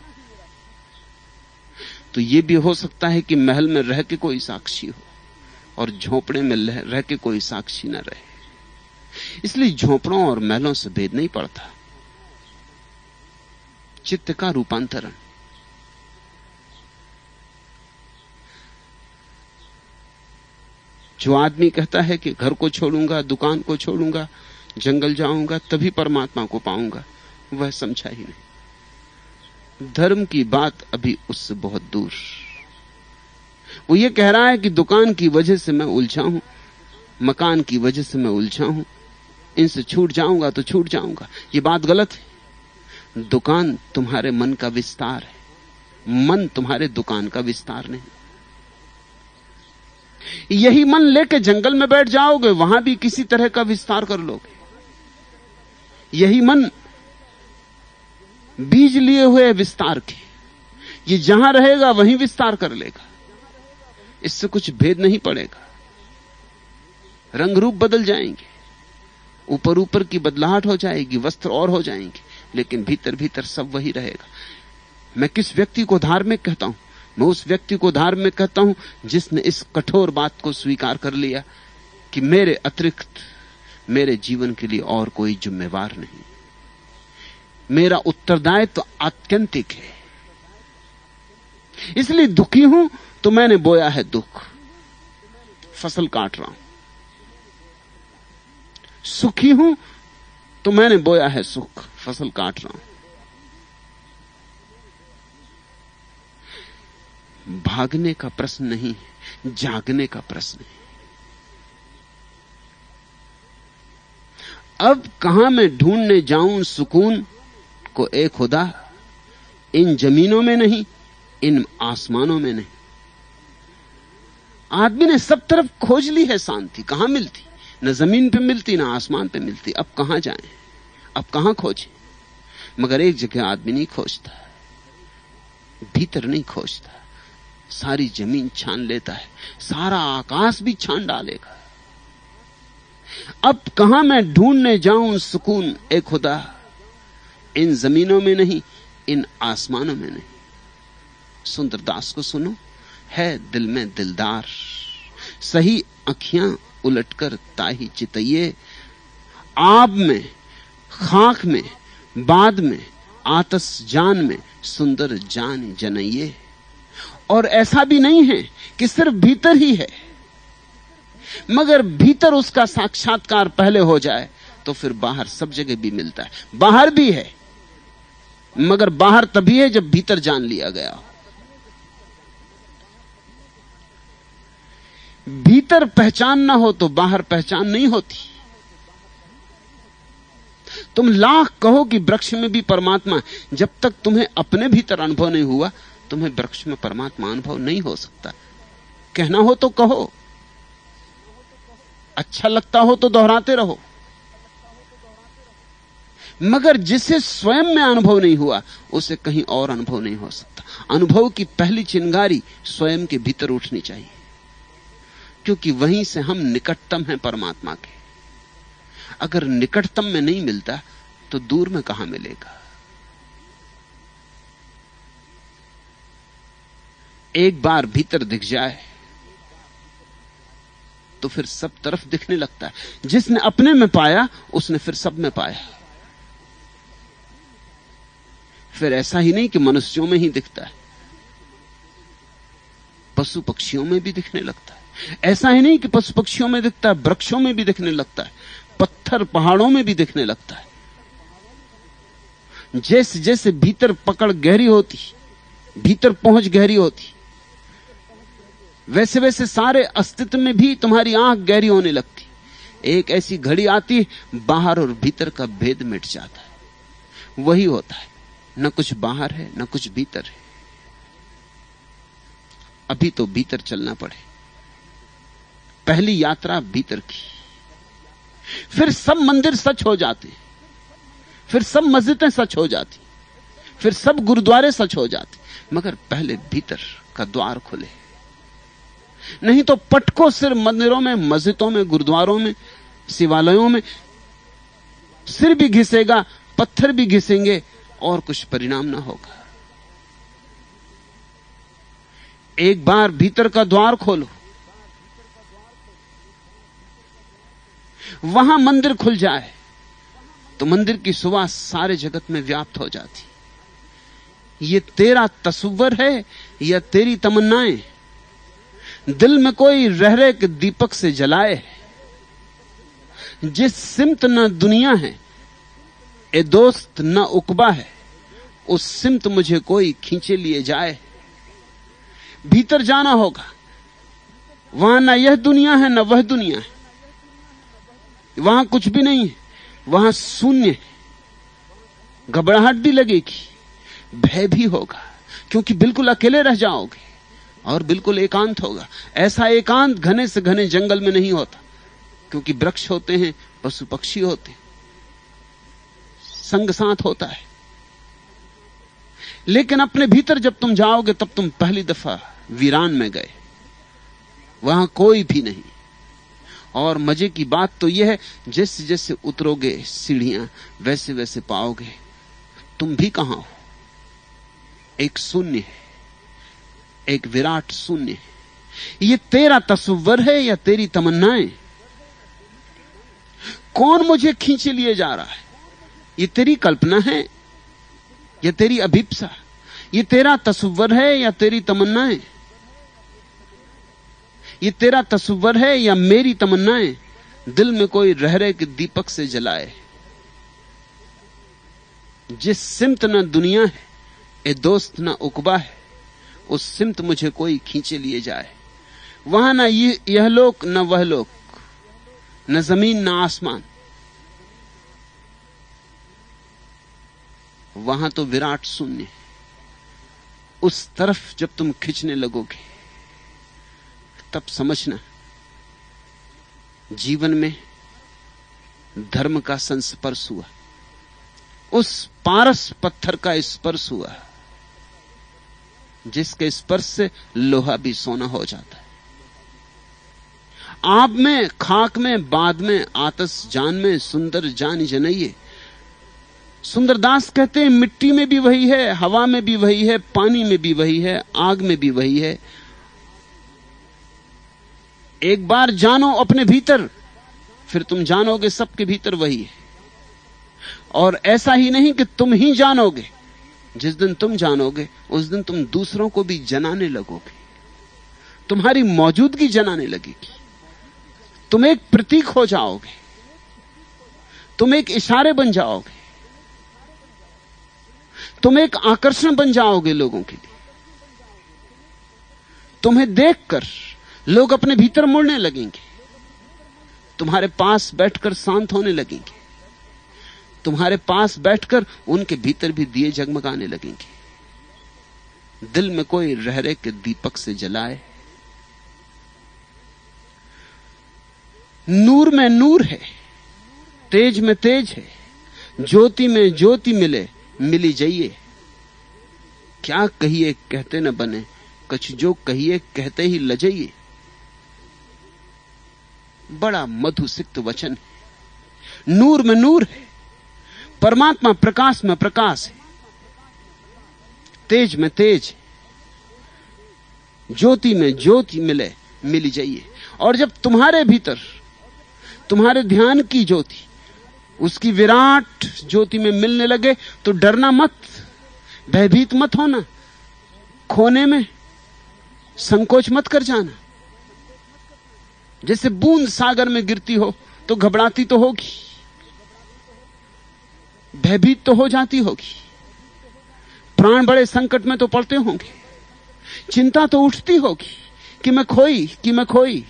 [SPEAKER 2] तो यह भी हो सकता है कि महल में रह के कोई साक्षी हो और झोपड़े में रह के कोई साक्षी न रहे। इसलिए झोपड़ों और महलों से भेद नहीं पड़ता, चित्त का रूपांतरण। जो आदमी कहता है कि घर को छोड़ूंगा, दुकान को छोड़ूंगा, जंगल जाऊंगा तभी परमात्मा को पाऊंगा, वह समझा ही नहीं। धर्म की बात अभी उससे बहुत दूर। वो ये कह रहा है कि दुकान की वजह से मैं उलझा हूं, मकान की वजह से मैं उलझा हूं, इनसे छूट जाऊंगा तो छूट जाऊंगा। ये बात गलत है। दुकान तुम्हारे मन का विस्तार है, मन तुम्हारे दुकान का विस्तार नहीं। यही मन लेके जंगल में बैठ जाओगे, वहां भी किसी तरह का विस्तार कर लोगे। यही मन बीज लिए हुए विस्तार के, ये जहां रहेगा वहीं विस्तार कर लेगा, इससे कुछ भेद नहीं पड़ेगा। रंग रूप बदल जाएंगे, ऊपर ऊपर की बदलाहट हो जाएगी, वस्त्र और हो जाएंगे, लेकिन भीतर भीतर सब वही रहेगा। मैं किस व्यक्ति को धार्मिक कहता हूं? मैं उस व्यक्ति को धार्मिक कहता हूं जिसने इस कठोर बात को स्वीकार कर लिया कि मेरे अतिरिक्त मेरे जीवन के लिए और कोई जिम्मेवार नहीं, मेरा उत्तरदायित्व आत्यंतिक है। इसलिए दुखी हूं तो मैंने बोया है दुख, फसल काट रहा हूं। सुखी हूं तो मैंने बोया है सुख, फसल काट रहा हूं। भागने का प्रश्न नहीं है, जागने का प्रश्न है। अब कहां मैं ढूंढने जाऊं सुकून को, एक खुदा इन जमीनों में नहीं, इन आसमानों में नहीं। आदमी ने सब तरफ खोज ली है शांति, कहां मिलती? न जमीन पे मिलती, न आसमान पे मिलती। अब कहां जाएं, अब कहां खोजें? मगर एक जगह आदमी नहीं खोजता, भीतर नहीं खोजता। सारी जमीन छान लेता है, सारा आकाश भी छान डालेगा। अब कहां मैं ढूंढने जाऊं सुकून, ए खुदा इन जमीनों में नहीं, इन आसमानों में नहीं। सुंदरदास को सुनो, है दिल में दिलदार, सही अखियां उलटकर ताही चितइये। आब में, खाक में, बाद में, आतस जान में, सुंदर जान जनइये। और ऐसा भी नहीं है कि सिर्फ भीतर ही है, मगर भीतर उसका साक्षात्कार पहले हो जाए तो फिर बाहर सब जगह भी मिलता है। बाहर भी है, मगर बाहर तभी है जब भीतर जान लिया गया हो। भीतर पहचान ना हो तो बाहर पहचान नहीं होती। तुम लाख कहो कि वृक्ष में भी परमात्मा, जब तक तुम्हें अपने भीतर अनुभव नहीं हुआ, तुम्हें वृक्ष में परमात्मा अनुभव नहीं हो सकता। कहना हो तो कहो, अच्छा लगता हो तो दोहराते रहो, मगर जिसे स्वयं में अनुभव नहीं हुआ उसे कहीं और अनुभव नहीं हो सकता। अनुभव की पहली चिंगारी स्वयं के भीतर उठनी चाहिए, क्योंकि वहीं से हम निकटतम हैं परमात्मा के। अगर निकटतम में नहीं मिलता तो दूर में कहां मिलेगा? एक बार भीतर दिख जाए तो फिर सब तरफ दिखने लगता है। जिसने अपने में पाया उसने फिर सब में पाया। फिर ऐसा ही नहीं कि मनुष्यों में ही दिखता है, पशु पक्षियों में भी दिखने लगता है। ऐसा ही नहीं कि पशु पक्षियों में दिखता है, वृक्षों में भी दिखने लगता है, पत्थर पहाड़ों में भी दिखने लगता है। जैसे जैसे भीतर पकड़ गहरी होती, भीतर पहुंच गहरी होती, वैसे वैसे सारे अस्तित्व में भी तुम्हारी आंख गहरी होने लगती। एक ऐसी घड़ी आती, बाहर और भीतर का भेद मिट जाता है। वही होता है, न कुछ बाहर है न कुछ भीतर है। अभी तो भीतर चलना पड़े। पहली यात्रा भीतर की, फिर सब मंदिर सच हो जाते, फिर सब मस्जिदें सच हो जाती, फिर सब गुरुद्वारे सच हो जाते, मगर पहले भीतर का द्वार खुले। नहीं तो पटको सिर मंदिरों में, मस्जिदों में, गुरुद्वारों में, शिवालयों में सिर भी घिसेगा, पत्थर भी घिसेंगे और कुछ परिणाम ना होगा। एक बार भीतर का द्वार खोलो, वहां मंदिर खुल जाए तो मंदिर की सुवास सारे जगत में व्याप्त हो जाती। ये तेरा तस्वर है या तेरी तमन्नाएं? दिल में कोई रह रहे के दीपक से जलाए, जिस सिमत न दुनिया है ए दोस्त न उकबा है, उस सिमत मुझे कोई खींचे लिए जाए। भीतर जाना होगा, वहां ना यह दुनिया है न वह दुनिया है, वहां कुछ भी नहीं है, वहां शून्य है। घबराहट भी लगेगी, भय भी होगा, क्योंकि बिल्कुल अकेले रह जाओगे और बिल्कुल एकांत होगा। ऐसा एकांत घने से घने जंगल में नहीं होता, क्योंकि वृक्ष होते हैं, पशु पक्षी होते हैं, संग साथ होता है। लेकिन अपने भीतर जब तुम जाओगे तब तुम पहली दफा वीरान में गए, वहां कोई भी नहीं। और मजे की बात तो यह है, जैसे जैसे उतरोगे सीढ़ियां वैसे वैसे पाओगे तुम भी कहां हो। एक शून्य है, एक विराट शून्य है। ये तेरा तस्वर है या तेरी तमन्नाएं? कौन मुझे खींचे लिए जा रहा है? ये तेरी कल्पना है या तेरी अभिप्सा? ये तेरा तस्वर है या तेरी तमन्नाएं? ये तेरा तस्वर है या मेरी तमन्नाएं? दिल में कोई रह रहे के दीपक से जलाए, जिस सिमत न दुनिया है ए दोस्त न उकबा है, उस सिमत मुझे कोई खींचे लिए जाए। वहां ना यह लोक न वह लोक, न जमीन न आसमान, वहां तो विराट शून्य है। उस तरफ जब तुम खींचने लगोगे तब समझना जीवन में धर्म का संस्पर्श हुआ, उस पारस पत्थर का स्पर्श हुआ जिसके स्पर्श से लोहा भी सोना हो जाता है। आब में, खाक में, बाद में, आतस जान में, सुंदर जान जनइए। सुंदरदास कहते हैं मिट्टी में भी वही है, हवा में भी वही है, पानी में भी वही है, आग में भी वही है। एक बार जानो अपने भीतर, फिर तुम जानोगे सबके भीतर वही है। और ऐसा ही नहीं कि तुम ही जानोगे, जिस दिन तुम जानोगे उस दिन तुम दूसरों को भी जनाने लगोगे, तुम्हारी मौजूदगी जनाने लगेगी। तुम एक प्रतीक हो जाओगे, तुम एक इशारे बन जाओगे, तुम एक आकर्षण बन जाओगे लोगों के लिए। तुम्हें देखकर लोग अपने भीतर मुड़ने लगेंगे, तुम्हारे पास बैठकर शांत होने लगेंगे, तुम्हारे पास बैठकर उनके भीतर भी दिए जगमगाने लगेंगे। दिल में कोई रह रहे के दीपक से जलाए। नूर में नूर है, तेज में तेज है, ज्योति में ज्योति मिले मिली जाइए। क्या कहिए कहते न बने, कछ जो कहिए कहते ही लजाइए। बड़ा मधुसिक्त वचन है। नूर में नूर है, परमात्मा प्रकाश में प्रकाश है, तेज में तेज है, ज्योति में ज्योति मिले मिली जाइए। और जब तुम्हारे भीतर तुम्हारे ध्यान की ज्योति उसकी विराट ज्योति में मिलने लगे तो डरना मत, भयभीत मत होना, खोने में संकोच मत कर जाना। जैसे बूंद सागर में गिरती हो तो घबराती तो होगी, भयभीत तो हो जाती होगी, प्राण बड़े संकट में तो पड़ते होंगे, चिंता तो उठती होगी कि मैं खोई,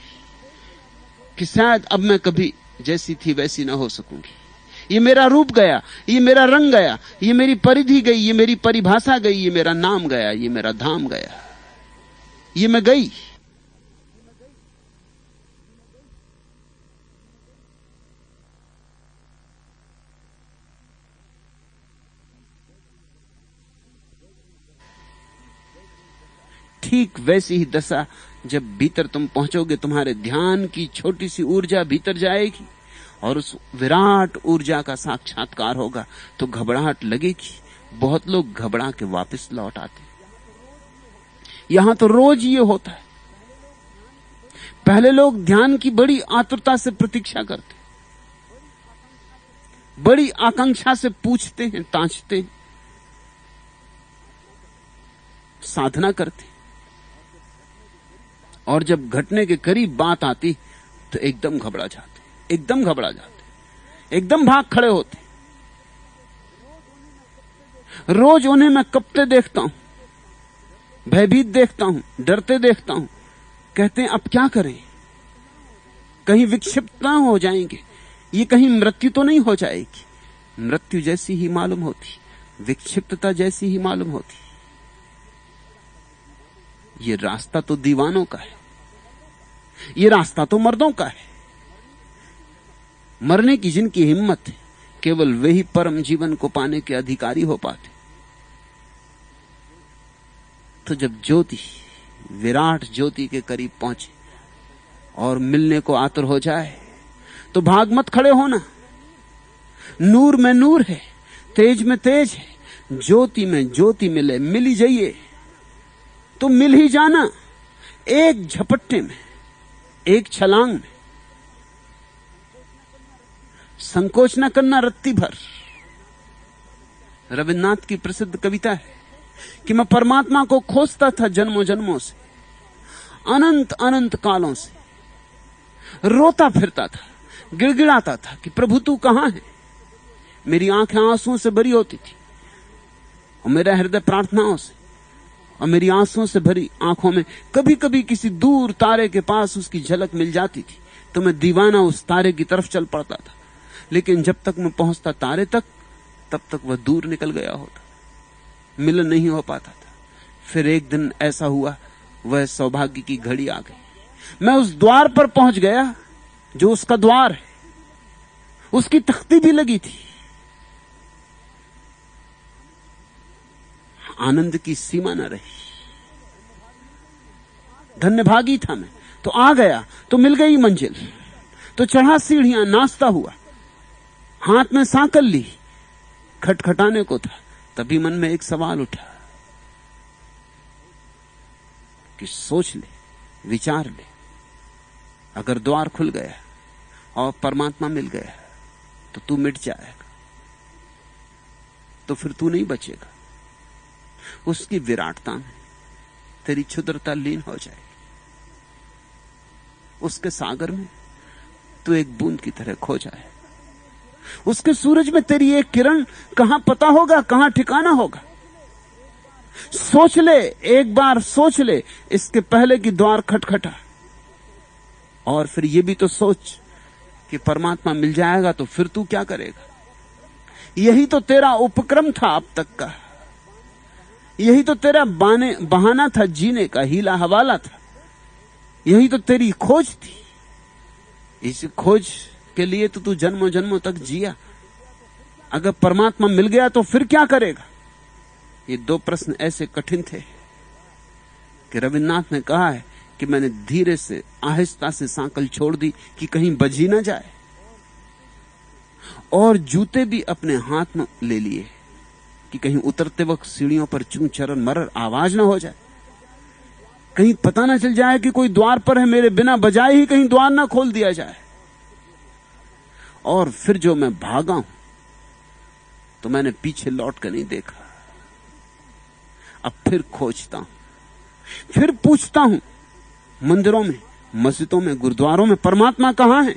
[SPEAKER 2] कि शायद अब मैं कभी जैसी थी वैसी ना हो सकूंगी। ये मेरा रूप गया, ये मेरा रंग गया, ये मेरी परिधि गई, ये मेरी परिभाषा गई, ये मेरा नाम गया, ये मेरा धाम गया, ये मैं गई। ठीक वैसी ही दशा जब भीतर तुम पहुंचोगे, तुम्हारे ध्यान की छोटी सी ऊर्जा भीतर जाएगी और उस विराट ऊर्जा का साक्षात्कार होगा, तो घबराहट लगेगी। बहुत लोग घबरा के वापस लौट आते। यहां तो रोज ये होता है। पहले लोग ध्यान की बड़ी आतुरता से प्रतीक्षा करते, बड़ी आकांक्षा से पूछते हैं, तांछते हैं, साधना करते, और जब घटने के करीब बात आती तो एकदम घबरा जाते, एकदम भाग खड़े होते। रोज उन्हें मैं कपते देखता हूं, भयभीत देखता हूं, डरते देखता हूं। कहते हैं अब क्या करें, कहीं विक्षिप्त ना हो जाएंगे, ये कहीं मृत्यु तो नहीं हो जाएगी। मृत्यु जैसी ही मालूम होती, विक्षिप्तता जैसी ही मालूम होती। ये रास्ता तो दीवानों का है, ये रास्ता तो मर्दों का है। मरने की जिनकी हिम्मत है, केवल वे ही परम जीवन को पाने के अधिकारी हो पाते। तो जब ज्योति, विराट ज्योति के करीब पहुंचे और मिलने को आतुर हो जाए, तो भाग मत खड़े होना। नूर में नूर है, तेज में तेज है, ज्योति में ज्योति मिले, मिल ही जाइए तो मिल ही जाना। एक झपट्टे में, एक छलांग में, संकोच न करना रत्ती भर। रविन्द्रनाथ की प्रसिद्ध कविता है कि मैं परमात्मा को खोजता था जन्मों जन्मों से, अनंत अनंत कालों से, रोता फिरता था, गिड़गिड़ाता था कि प्रभु तू कहां है। मेरी आंखें आंसुओं से भरी होती थी और मेरा हृदय प्रार्थनाओं से, और मेरी आंसुओं से भरी आंखों में कभी कभी किसी दूर तारे के पास उसकी झलक मिल जाती थी तो मैं दीवाना उस तारे की तरफ चल पड़ता था। लेकिन जब तक मैं पहुंचता तारे तक, तब तक वह दूर निकल गया होता, मिलन नहीं हो पाता था। फिर एक दिन ऐसा हुआ, वह सौभाग्य की घड़ी आ गई। मैं उस द्वार पर पहुंच गया जो उसका द्वार है, उसकी तख्ती भी लगी थी। आनंद की सीमा न रही। धन्यभागी था मैं, तो आ गया, तो मिल गई मंजिल, तो चढ़ा सीढ़ियां, नाचता हुआ, हाथ में सांकल ली, खटखटाने को था। तभी मन में एक सवाल उठा कि सोच ले, विचार ले, अगर द्वार खुल गया और परमात्मा मिल गया तो तू मिट जाएगा, तो फिर तू नहीं बचेगा। उसकी विराटता में तेरी क्षुद्रता लीन हो जाएगी। उसके सागर में तू एक बूंद की तरह खो जाए। उसके सूरज में तेरी एक किरण कहां पता होगा, कहां ठिकाना होगा। सोच ले, एक बार सोच ले, इसके पहले कि द्वार खटखटा। और फिर ये भी तो सोच कि परमात्मा मिल जाएगा तो फिर तू क्या करेगा। यही तो तेरा उपक्रम था अब तक का, यही तो तेरा बहाना था जीने का, हीला हवाला था, यही तो तेरी खोज थी। इस खोज के लिए तो तू जन्मों जन्मों तक जिया। अगर परमात्मा मिल गया तो फिर क्या करेगा। ये दो प्रश्न ऐसे कठिन थे कि रविन्द्रनाथ ने कहा है कि मैंने धीरे से, आहिस्ता से सांकल छोड़ दी कि कहीं बज ही ना जाए, और जूते भी अपने हाथ में ले लिए कि कहीं उतरते वक्त सीढ़ियों पर चूं चरन मरर आवाज ना हो जाए, कहीं पता ना चल जाए कि कोई द्वार पर है, मेरे बिना बजाए ही कहीं द्वार ना खोल दिया जाए। और फिर जो मैं भागा हूं तो मैंने पीछे लौट कर नहीं देखा। अब फिर खोजता हूं, फिर पूछता हूं मंदिरों में, मस्जिदों में, गुरुद्वारों में, परमात्मा कहां है।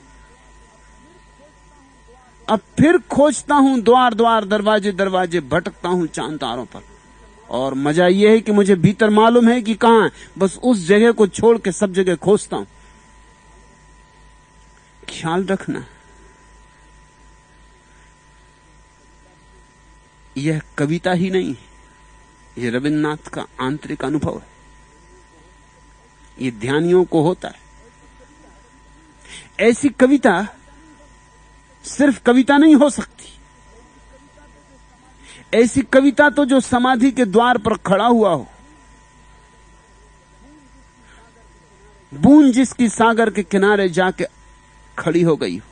[SPEAKER 3] अब फिर खोजता हूं द्वार द्वार दरवाजे दरवाजे, भटकता हूं चांद तारों पर। और मजा यह है कि मुझे भीतर मालूम है कि कहां है, बस उस जगह को छोड़ के सब जगह खोजता हूं। ख्याल रखना, यह कविता ही नहीं है, यह रविन्द्रनाथ का आंतरिक अनुभव है। यह ध्यानियों को होता है। ऐसी कविता सिर्फ कविता नहीं हो सकती। ऐसी कविता तो जो समाधि के द्वार पर खड़ा हुआ हो, बूंद जिसकी सागर के किनारे जाके खड़ी हो गई हो,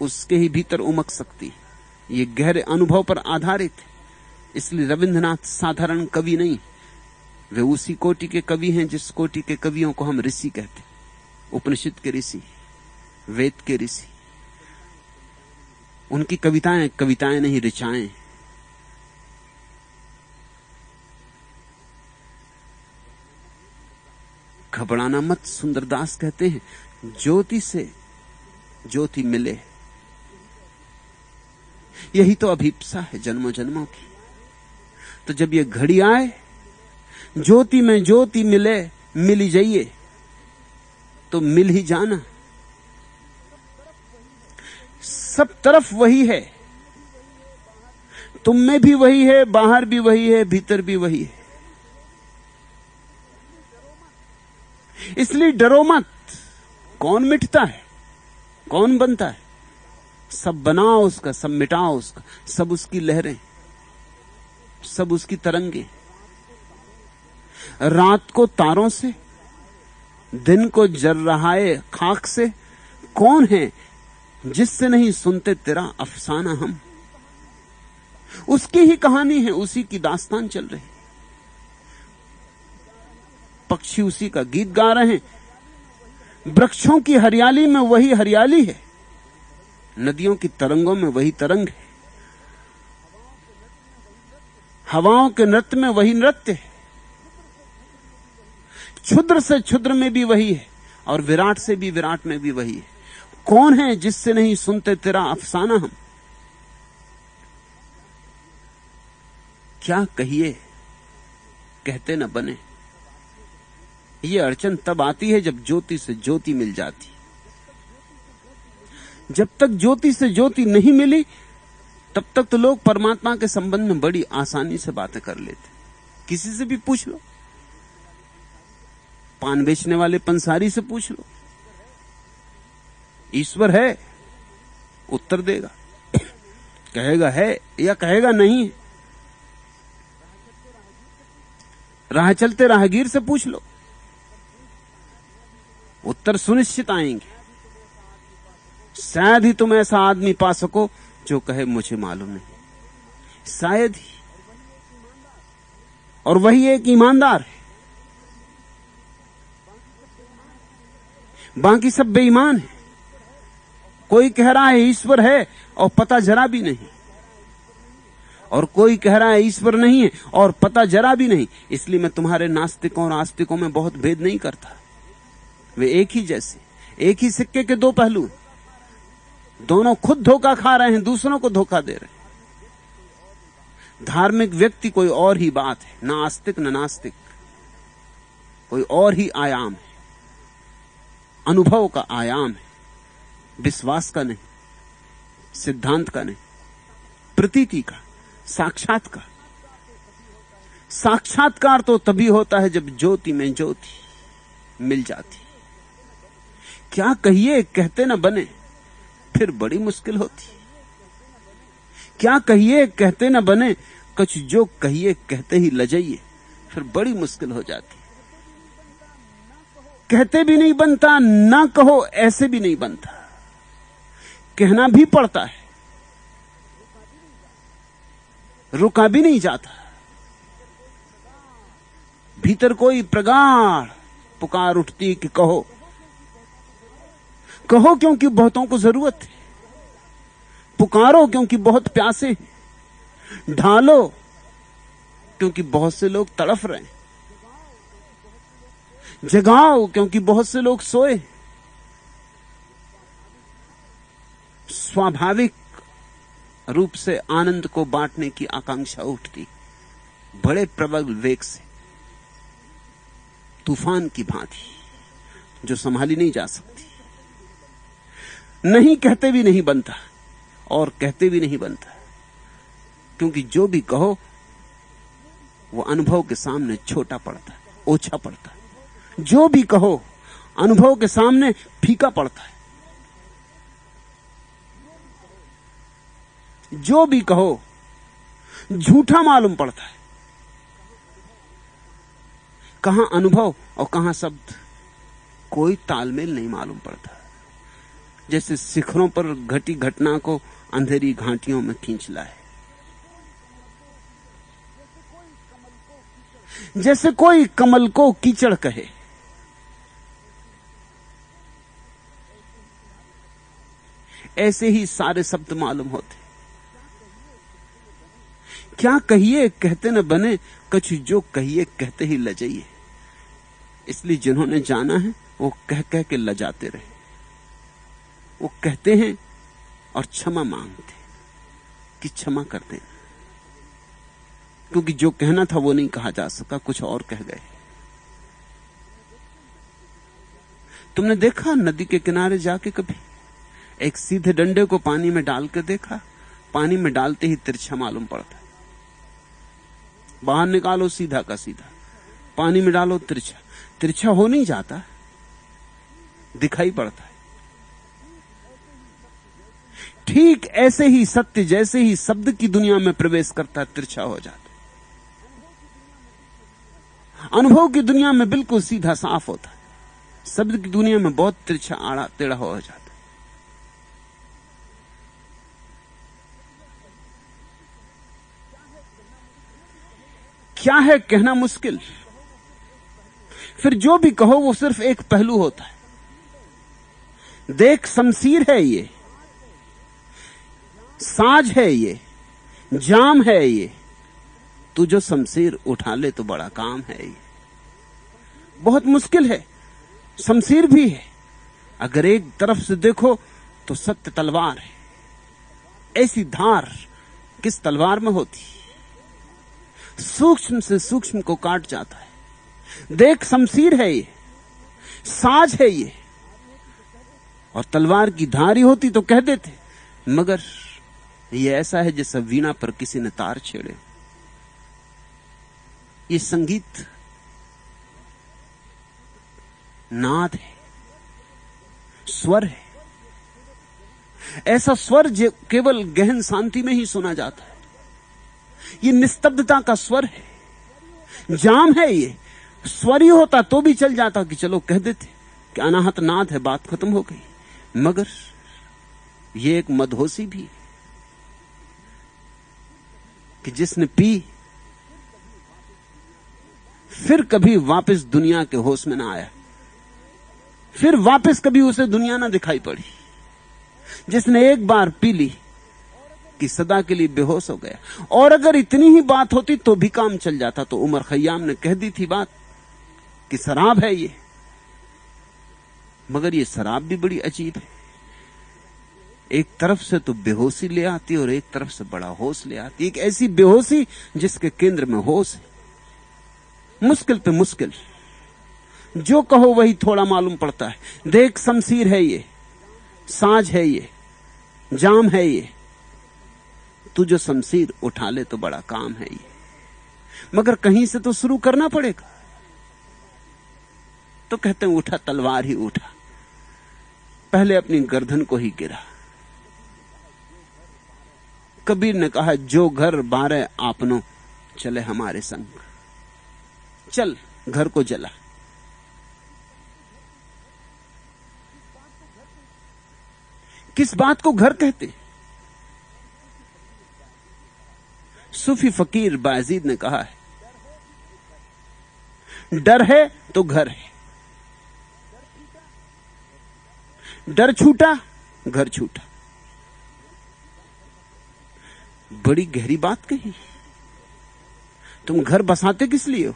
[SPEAKER 3] उसके ही भीतर उमक सकती है। ये गहरे अनुभव पर आधारित है। इसलिए रविन्द्रनाथ साधारण कवि नहीं, वे उसी कोटि के कवि हैं जिस कोटि के कवियों को हम ऋषि कहते हैं। उपनिषद के ऋषि, वेद के ऋषि। उनकी कविताएं कविताएं नहीं, ऋचाएं। घबराना मत, सुंदरदास कहते हैं, ज्योति से ज्योति मिले, यही तो अभिप्सा है जन्मों जन्मों की। तो जब ये घड़ी आए, ज्योति में ज्योति मिले, मिली जाइए तो मिल ही जाना। सब तरफ वही है, तुम में भी वही है, बाहर भी वही है, भीतर भी वही है। इसलिए डरो मत। कौन मिटता है, कौन बनता है? सब बनाओ उसका, सब मिटाओ उसका, सब उसकी लहरें, सब उसकी तरंगे। रात को तारों से, दिन को जल रहा है खाक से। कौन है जिससे नहीं सुनते तेरा अफसाना हम? उसकी ही कहानी है, उसी की दास्तान चल रही। पक्षी उसी का गीत गा रहे हैं। वृक्षों की हरियाली में वही हरियाली है, नदियों की तरंगों में वही तरंग है, हवाओं के नृत्य में वही नृत्य है। क्षुद्र से क्षुद्र में भी वही है, और विराट से भी विराट में भी वही है। कौन है जिससे नहीं सुनते तेरा अफसाना हम? क्या कहिए कहते न बने। ये अड़चन तब आती है जब ज्योति से ज्योति मिल जाती। जब तक ज्योति से ज्योति नहीं मिली, तब तक तो लोग परमात्मा के संबंध में बड़ी आसानी से बातें कर लेते। किसी से भी पूछ लो, पान बेचने वाले पंसारी से पूछ लो, ईश्वर है? उत्तर देगा, कहेगा है या कहेगा नहीं। राह चलते राहगीर से पूछ लो, उत्तर सुनिश्चित आएंगे। शायद ही तुम ऐसा आदमी पा सको जो कहे मुझे मालूम नहीं, शायद ही। और वही एक ईमानदार है, बाकी सब बेईमान है। कोई कह रहा है ईश्वर है और पता जरा भी नहीं, और कोई कह रहा है ईश्वर नहीं है और पता जरा भी नहीं। इसलिए मैं तुम्हारे नास्तिकों और आस्तिकों में बहुत भेद नहीं करता। वे एक ही जैसे, एक ही सिक्के के दो पहलू। दोनों खुद धोखा खा रहे हैं, दूसरों को धोखा दे रहे हैं। धार्मिक व्यक्ति कोई और ही बात है, ना आस्तिक न नास्तिक, कोई और ही आयाम है, अनुभव का आयाम है, विश्वास का नहीं, सिद्धांत का नहीं, प्रतीति का, साक्षात का। साक्षात्कार तो तभी होता है जब ज्योति में ज्योति मिल जाती। क्या कहिए कहते न बने, फिर बड़ी मुश्किल होती। क्या कहिए कहते न बने, कुछ जो कहिए कहते ही लजाइए, फिर बड़ी मुश्किल हो जाती। कहते भी नहीं बनता, ना कहो ऐसे भी नहीं बनता, कहना भी पड़ता है, रुका भी नहीं जाता। भीतर कोई प्रगाढ़ पुकार उठती कि कहो, कहो क्योंकि बहुतों को जरूरत है, पुकारो क्योंकि बहुत प्यासे हैं, ढालो क्योंकि बहुत से लोग तड़फ रहे हैं, जगाओ क्योंकि बहुत से लोग सोए। स्वाभाविक रूप से आनंद को बांटने की आकांक्षा उठती, बड़े प्रबल वेग से, तूफान की भांति, जो संभाली नहीं जा सकती। नहीं कहते भी नहीं बनता और कहते भी नहीं बनता, क्योंकि जो भी कहो वो अनुभव के सामने छोटा पड़ता है, ओछा पड़ता है। जो भी कहो अनुभव के सामने फीका पड़ता है। जो भी कहो झूठा मालूम पड़ता है। कहां अनुभव और कहां शब्द, कोई तालमेल नहीं मालूम पड़ता। जैसे शिखरों पर घटी घटना को अंधेरी घाटियों में खींच लाए, जैसे कोई कमल को कीचड़ कहे। ऐसे ही सारे शब्द मालूम होते। क्या कहिए कहते न बने, कछु जो कहिए कहते ही लजाइए। इसलिए जिन्होंने जाना है वो कह कह के लजाते रहे। वो कहते हैं और क्षमा मांगते कि क्षमा कर देना, क्योंकि जो कहना था वो नहीं कहा जा सका, कुछ और कह गए। तुमने देखा नदी के किनारे जाके कभी एक सीधे डंडे को पानी में डाल के देखा? पानी में डालते ही तिरछा मालूम पड़ता है। बाहर निकालो सीधा का सीधा, पानी में डालो तिरछा, तिरछा हो नहीं जाता, दिखाई पड़ता है। ठीक ऐसे ही सत्य जैसे ही शब्द की दुनिया में प्रवेश करता है, तिरछा हो जाता। अनुभव की दुनिया में बिल्कुल सीधा साफ होता है, शब्द की दुनिया में बहुत तिरछा आड़ा टेढ़ा हो जाता है। क्या है कहना मुश्किल, फिर जो भी कहो वो सिर्फ एक पहलू होता है। देख शमशीर है ये, साज है ये, जाम है ये, तू जो शमशीर उठा ले तो बड़ा काम है ये। बहुत मुश्किल है, शमशीर भी है। अगर एक तरफ से देखो तो सत्य तलवार है। ऐसी धार किस तलवार में होती, सूक्ष्म से सूक्ष्म को काट जाता है। देख शमशीर है ये, साज है ये, और तलवार की धारी होती तो कह देते, मगर ये ऐसा है जैसे वीणा पर किसी ने तार छेड़े। ये संगीत नाद है, स्वर है। ऐसा स्वर जो केवल गहन शांति में ही सुना जाता है। ये निस्तब्धता का स्वर है, जाम है ये। स्वर ही होता तो भी चल जाता कि चलो कह देते कि अनाहत नाद है, बात खत्म हो गई। मगर ये एक मदहोशी भी कि जिसने पी फिर कभी वापस दुनिया के होश में ना आया, फिर वापस कभी उसे दुनिया ना दिखाई पड़ी। जिसने एक बार पी ली कि सदा के लिए बेहोश हो गया। और अगर इतनी ही बात होती तो भी काम चल जाता। तो उमर खयाम ने कह दी थी बात कि शराब है ये, मगर ये शराब भी बड़ी अजीब है। एक तरफ से तो बेहोशी ले आती और एक तरफ से बड़ा होश ले आती। एक ऐसी बेहोशी जिसके केंद्र में होश है। मुश्किल पे मुश्किल, जो कहो वही थोड़ा मालूम पड़ता है। देख शमशीर है ये, साज है ये, जाम है ये, तू जो शमशीर उठा ले तो बड़ा काम है ये। मगर कहीं से तो शुरू करना पड़ेगा। तो कहते हैं उठा तलवार ही उठा, पहले अपनी गर्दन को ही गिरा। कबीर ने कहा जो घर बारे आपनो चले हमारे संग, चल घर को जला। किस बात को घर कहते? सूफी फकीर बायजीद ने कहा है, डर है तो घर है, डर छूटा घर छूटा। बड़ी गहरी बात कही। तुम घर बसाते किस लिए हो?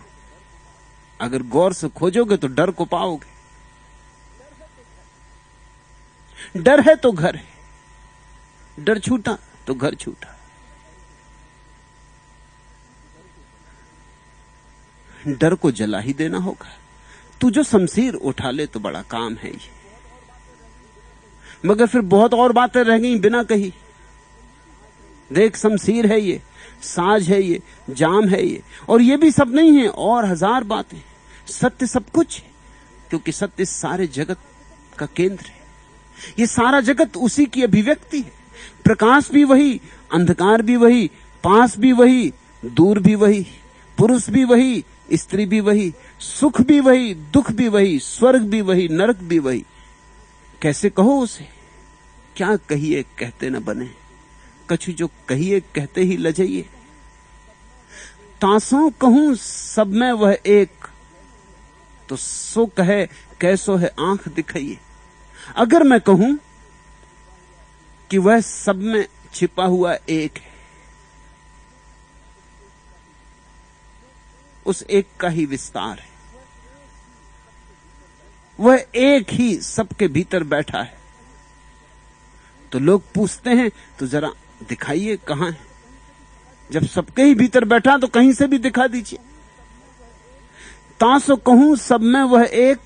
[SPEAKER 3] अगर गौर से खोजोगे तो डर को पाओगे। डर है तो घर है, डर छूटा तो घर छूटा। डर को जला ही देना होगा। तू जो शमशीर उठा ले तो बड़ा काम है ये। मगर फिर बहुत और बातें रह गई बिना कही। देख, शमशीर है ये, साज है ये, जाम है ये, और ये भी सब नहीं है, और हजार बातें। सत्य सब कुछ है, क्योंकि सत्य सारे जगत का केंद्र है। ये सारा जगत उसी की अभिव्यक्ति है। प्रकाश भी वही, अंधकार भी वही, पास भी वही, दूर भी वही, पुरुष भी वही, स्त्री भी वही, सुख भी वही, दुख भी वही, स्वर्ग भी वही, नरक भी वही। कैसे कहो उसे? क्या कहिए कहते न बने, कछु जो कहिए कहते ही लजाइए। तासों कहूं सब में वह एक, तो सो कहे कैसो है आंख दिखाइए। अगर मैं कहूं कि वह सब में छिपा हुआ एक है, उस एक का ही विस्तार है। वह एक ही सबके भीतर बैठा है। तो लोग पूछते हैं तो जरा दिखाइए कहां है। जब सबके ही भीतर बैठा तो कहीं से भी दिखा दीजिए। तासो कहूं सब में वह एक,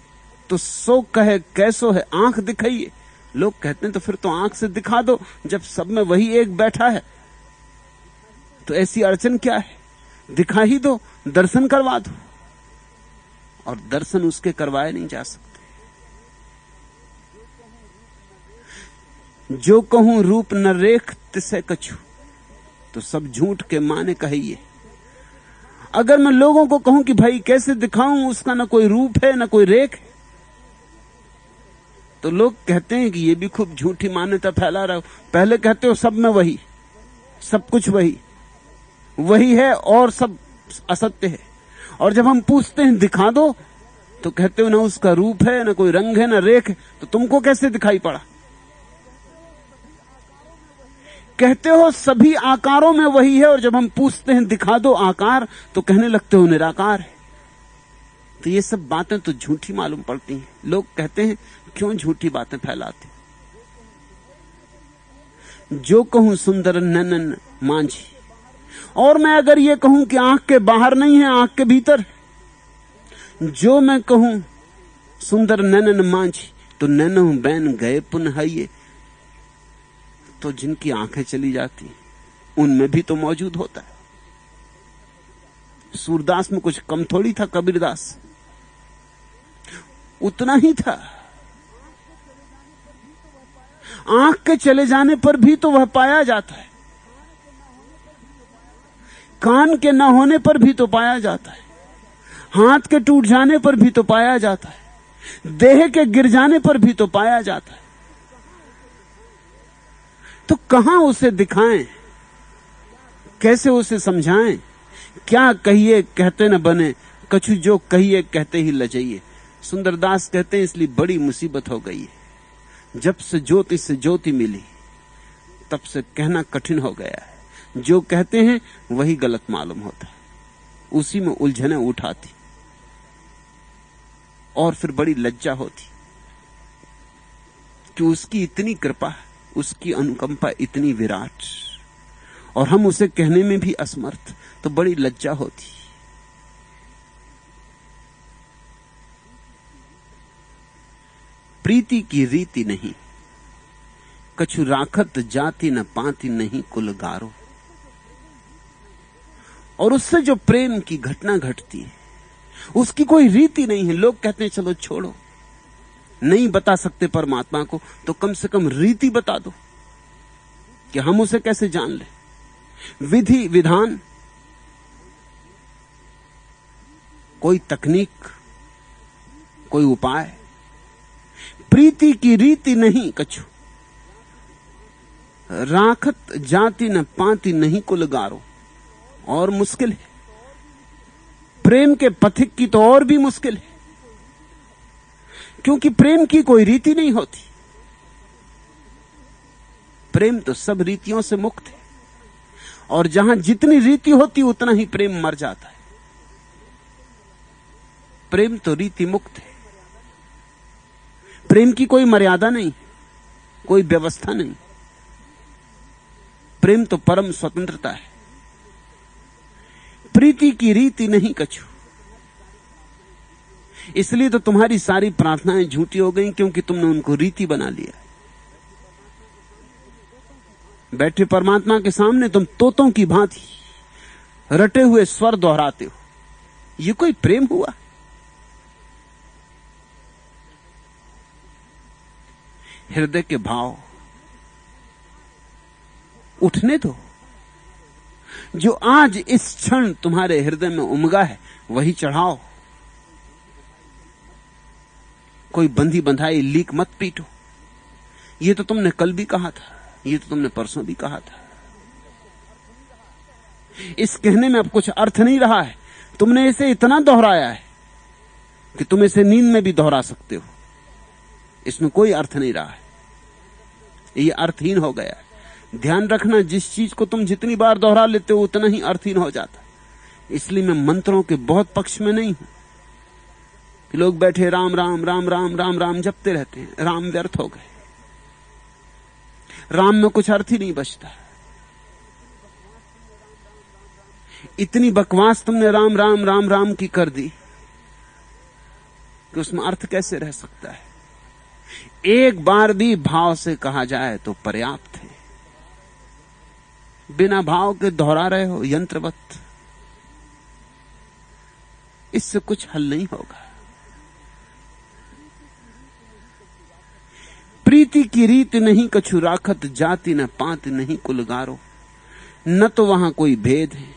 [SPEAKER 3] तो सो कहे कैसो है आंख दिखाइए। लोग कहते हैं तो फिर तो आंख से दिखा दो, जब सब में वही एक बैठा है तो ऐसी अड़चन क्या है? दिखा ही दो, दर्शन करवा दो। और दर्शन उसके करवाए नहीं जा सकते। जो कहूं रूप न रेख तिसे कछु, तो सब झूठ के माने कहिए। अगर मैं लोगों को कहूं कि भाई कैसे दिखाऊं, उसका ना कोई रूप है ना कोई रेख है, तो लोग कहते हैं कि ये भी खूब झूठी मान्यता फैला रहा हो। पहले कहते हो सब में वही, सब कुछ वही वही है और सब असत्य है। और जब हम पूछते हैं दिखा दो, तो कहते हो ना उसका रूप है ना कोई रंग है ना रेख है, तो तुमको कैसे दिखाई पड़ा? कहते हो सभी आकारों में वही है, और जब हम पूछते हैं दिखा दो आकार, तो कहने लगते हो निराकार है। तो ये सब बातें तो झूठी मालूम पड़ती हैं। लोग कहते हैं क्यों झूठी बातें फैलाते। जो कहूं सुंदर नैनन मांझी, और मैं अगर ये कहूं कि आंख के बाहर नहीं है, आंख के भीतर, जो मैं कहूं सुंदर नैनन मांझी, तो नैनो बैन गए पुनः, तो जिनकी आंखें चली जाती उनमें भी तो मौजूद होता है। सूरदास में कुछ कम थोड़ी था, कबीरदास उतना ही था। आंख के चले जाने पर भी तो वह पाया जाता है, कान के न होने पर भी तो पाया जाता है, हाथ के टूट जाने पर भी तो पाया जाता है, देह के गिर जाने पर भी तो पाया जाता है। तो कहां उसे दिखाएं, कैसे उसे समझाएं? क्या कहिए कहते न बने, कछु जो कहिए कहते ही लजाइए। सुंदरदास कहते हैं इसलिए बड़ी मुसीबत हो गई है। जब से ज्योति मिली, तब से कहना कठिन हो गया है। जो कहते हैं वही गलत मालूम होता है, उसी में उलझने उठाती और फिर बड़ी लज्जा होती कि उसकी इतनी कृपा, उसकी अनुकंपा इतनी विराट, और हम उसे कहने में भी असमर्थ, तो बड़ी लज्जा होती। प्रीति की रीति नहीं, कछु राखत जाति न पाती नहीं कुल गारो। और उससे जो प्रेम की घटना घटती है, उसकी कोई रीति नहीं है। लोग कहते हैं चलो छोड़ो, नहीं बता सकते परमात्मा को, तो कम से कम रीति बता दो कि हम उसे कैसे जान लें। विधि विधान, कोई तकनीक, कोई उपाय। प्रीति की रीति नहीं कछु, राखत जाति न पाती नहीं कुल गारो। और मुश्किल है, प्रेम के पथिक की तो और भी मुश्किल है, क्योंकि प्रेम की कोई रीति नहीं होती। प्रेम तो सब रीतियों से मुक्त है, और जहां जितनी रीति होती उतना ही प्रेम मर जाता है। प्रेम तो रीति मुक्त है। प्रेम की कोई मर्यादा नहीं, कोई व्यवस्था नहीं। प्रेम तो परम स्वतंत्रता है। प्रीति की रीति नहीं कछु, इसलिए तो तुम्हारी सारी प्रार्थनाएं झूठी हो गई, क्योंकि तुमने उनको रीति बना लिया। बैठे परमात्मा के सामने तुम तोतों की भांति रटे हुए स्वर दोहराते हो। ये कोई प्रेम हुआ? हृदय के भाव उठने दो। जो आज इस क्षण तुम्हारे हृदय में उमगा है वही चढ़ाओ। कोई बंधी बंधाई लीक मत पीटो। ये तो तुमने कल भी कहा था, ये तो तुमने परसों भी कहा था। इस कहने में अब कुछ अर्थ नहीं रहा है। तुमने इसे इतना दोहराया है कि तुम इसे नींद में भी दोहरा सकते हो। इसमें कोई अर्थ नहीं रहा है, ये अर्थहीन हो गया है। ध्यान रखना, जिस चीज को तुम जितनी बार दोहरा लेते हो उतना ही अर्थहीन हो जाता। इसलिए मैं मंत्रों के बहुत पक्ष में नहीं हूं कि लोग बैठे राम राम राम राम राम राम जपते रहते हैं। राम व्यर्थ हो गए, राम में कुछ अर्थ ही नहीं बचता। इतनी बकवास तुमने राम राम राम राम की कर दी कि उसमें अर्थ कैसे रह सकता है। एक बार भी भाव से कहा जाए तो पर्याप्त है। बिना भाव के दोहरा रहे हो यंत्रवत, इससे कुछ हल नहीं होगा। प्रीति की रीत नहीं कछु राखत, जाति न पात नहीं कुलगारो। न तो वहां कोई भेद है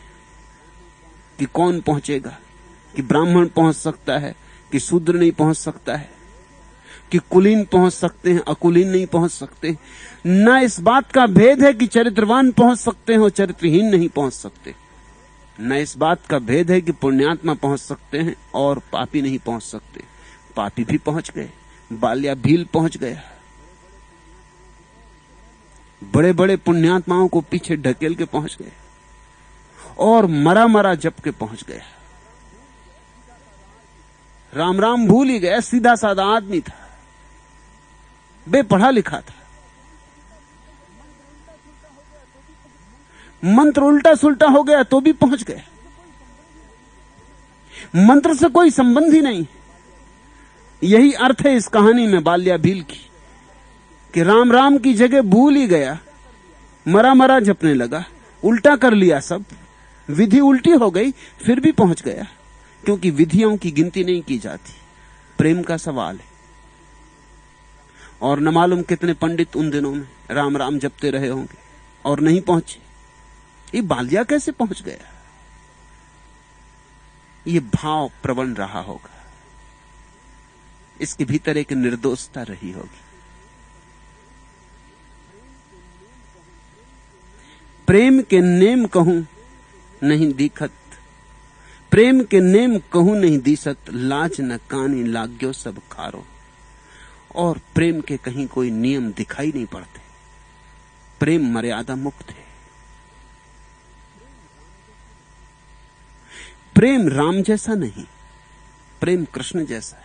[SPEAKER 3] कि कौन पहुंचेगा, कि ब्राह्मण पहुंच सकता है, कि शूद्र नहीं पहुंच सकता है, कि कुलीन पहुंच सकते हैं, अकुलीन नहीं पहुंच सकते। न इस बात का भेद है कि चरित्रवान पहुंच सकते हैं और चरित्रहीन नहीं पहुंच सकते। न इस बात का भेद है कि पुण्यात्मा पहुंच सकते हैं और पापी नहीं पहुंच सकते। पापी भी पहुंच गए, बाल्या भील पहुंच गया, बड़े बड़े पुण्यात्माओं को पीछे ढकेल के पहुंच गए, और मरा मरा जप के पहुंच गया। राम राम भूल ही गया, सीधा साधा आदमी था, बेपढ़ा लिखा था। मंत्र उल्टा सुल्टा हो गया तो भी पहुंच गया। मंत्र से कोई संबंध ही नहीं। यही अर्थ है इस कहानी में बाल्या भील की, कि राम राम की जगह भूल ही गया, मरा मरा जपने लगा, उल्टा कर लिया सब, विधि उल्टी हो गई, फिर भी पहुंच गया। क्योंकि विधियों की गिनती नहीं की जाती, प्रेम का सवाल है। और न मालूम कितने पंडित उन दिनों में राम राम जपते रहे होंगे और नहीं पहुंचे। ये बाल्या कैसे पहुंच गया? ये भाव प्रवण रहा होगा, इसके भीतर एक निर्दोषता रही होगी। प्रेम के नेम कहूं नहीं दिखत, प्रेम के नेम कहूं नहीं दिसत, लाज न कानी लाग्यो सब खारो। और प्रेम के कहीं कोई नियम दिखाई नहीं पड़ते। प्रेम मर्यादा मुक्त है। प्रेम राम जैसा नहीं, प्रेम कृष्ण जैसा है।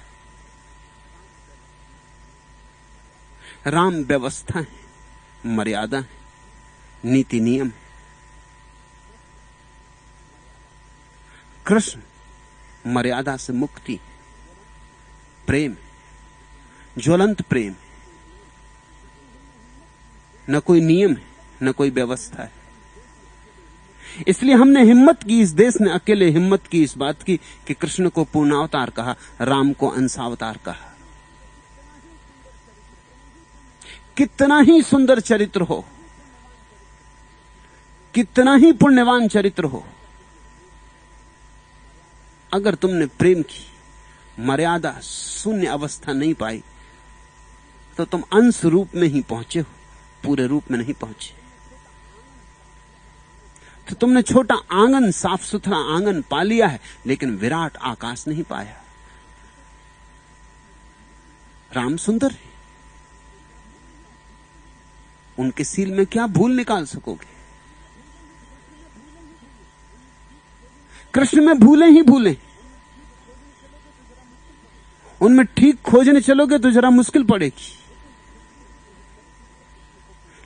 [SPEAKER 3] राम व्यवस्था है, मर्यादा है, नीति नियम है। कृष्ण मर्यादा से मुक्ति, प्रेम, ज्वलंत प्रेम। न कोई नियम है, न कोई व्यवस्था है। इसलिए हमने हिम्मत की, इस देश ने अकेले हिम्मत की इस बात की कि कृष्ण को पूर्णावतार कहा, राम को अंशावतार कहा। कितना ही सुंदर चरित्र हो, कितना ही पुण्यवान चरित्र हो, अगर तुमने प्रेम की मर्यादा शून्य अवस्था नहीं पाई तो तुम अंश रूप में ही पहुंचे हो, पूरे रूप में नहीं पहुंचे। तो तुमने छोटा आंगन, साफ सुथरा आंगन पा लिया है, लेकिन विराट आकाश नहीं पाया। राम सुंदर है, उनके सील में क्या भूल निकाल सकोगे? कृष्ण में भूले ही भूले, उनमें ठीक खोजने चलोगे तो जरा मुश्किल पड़ेगी।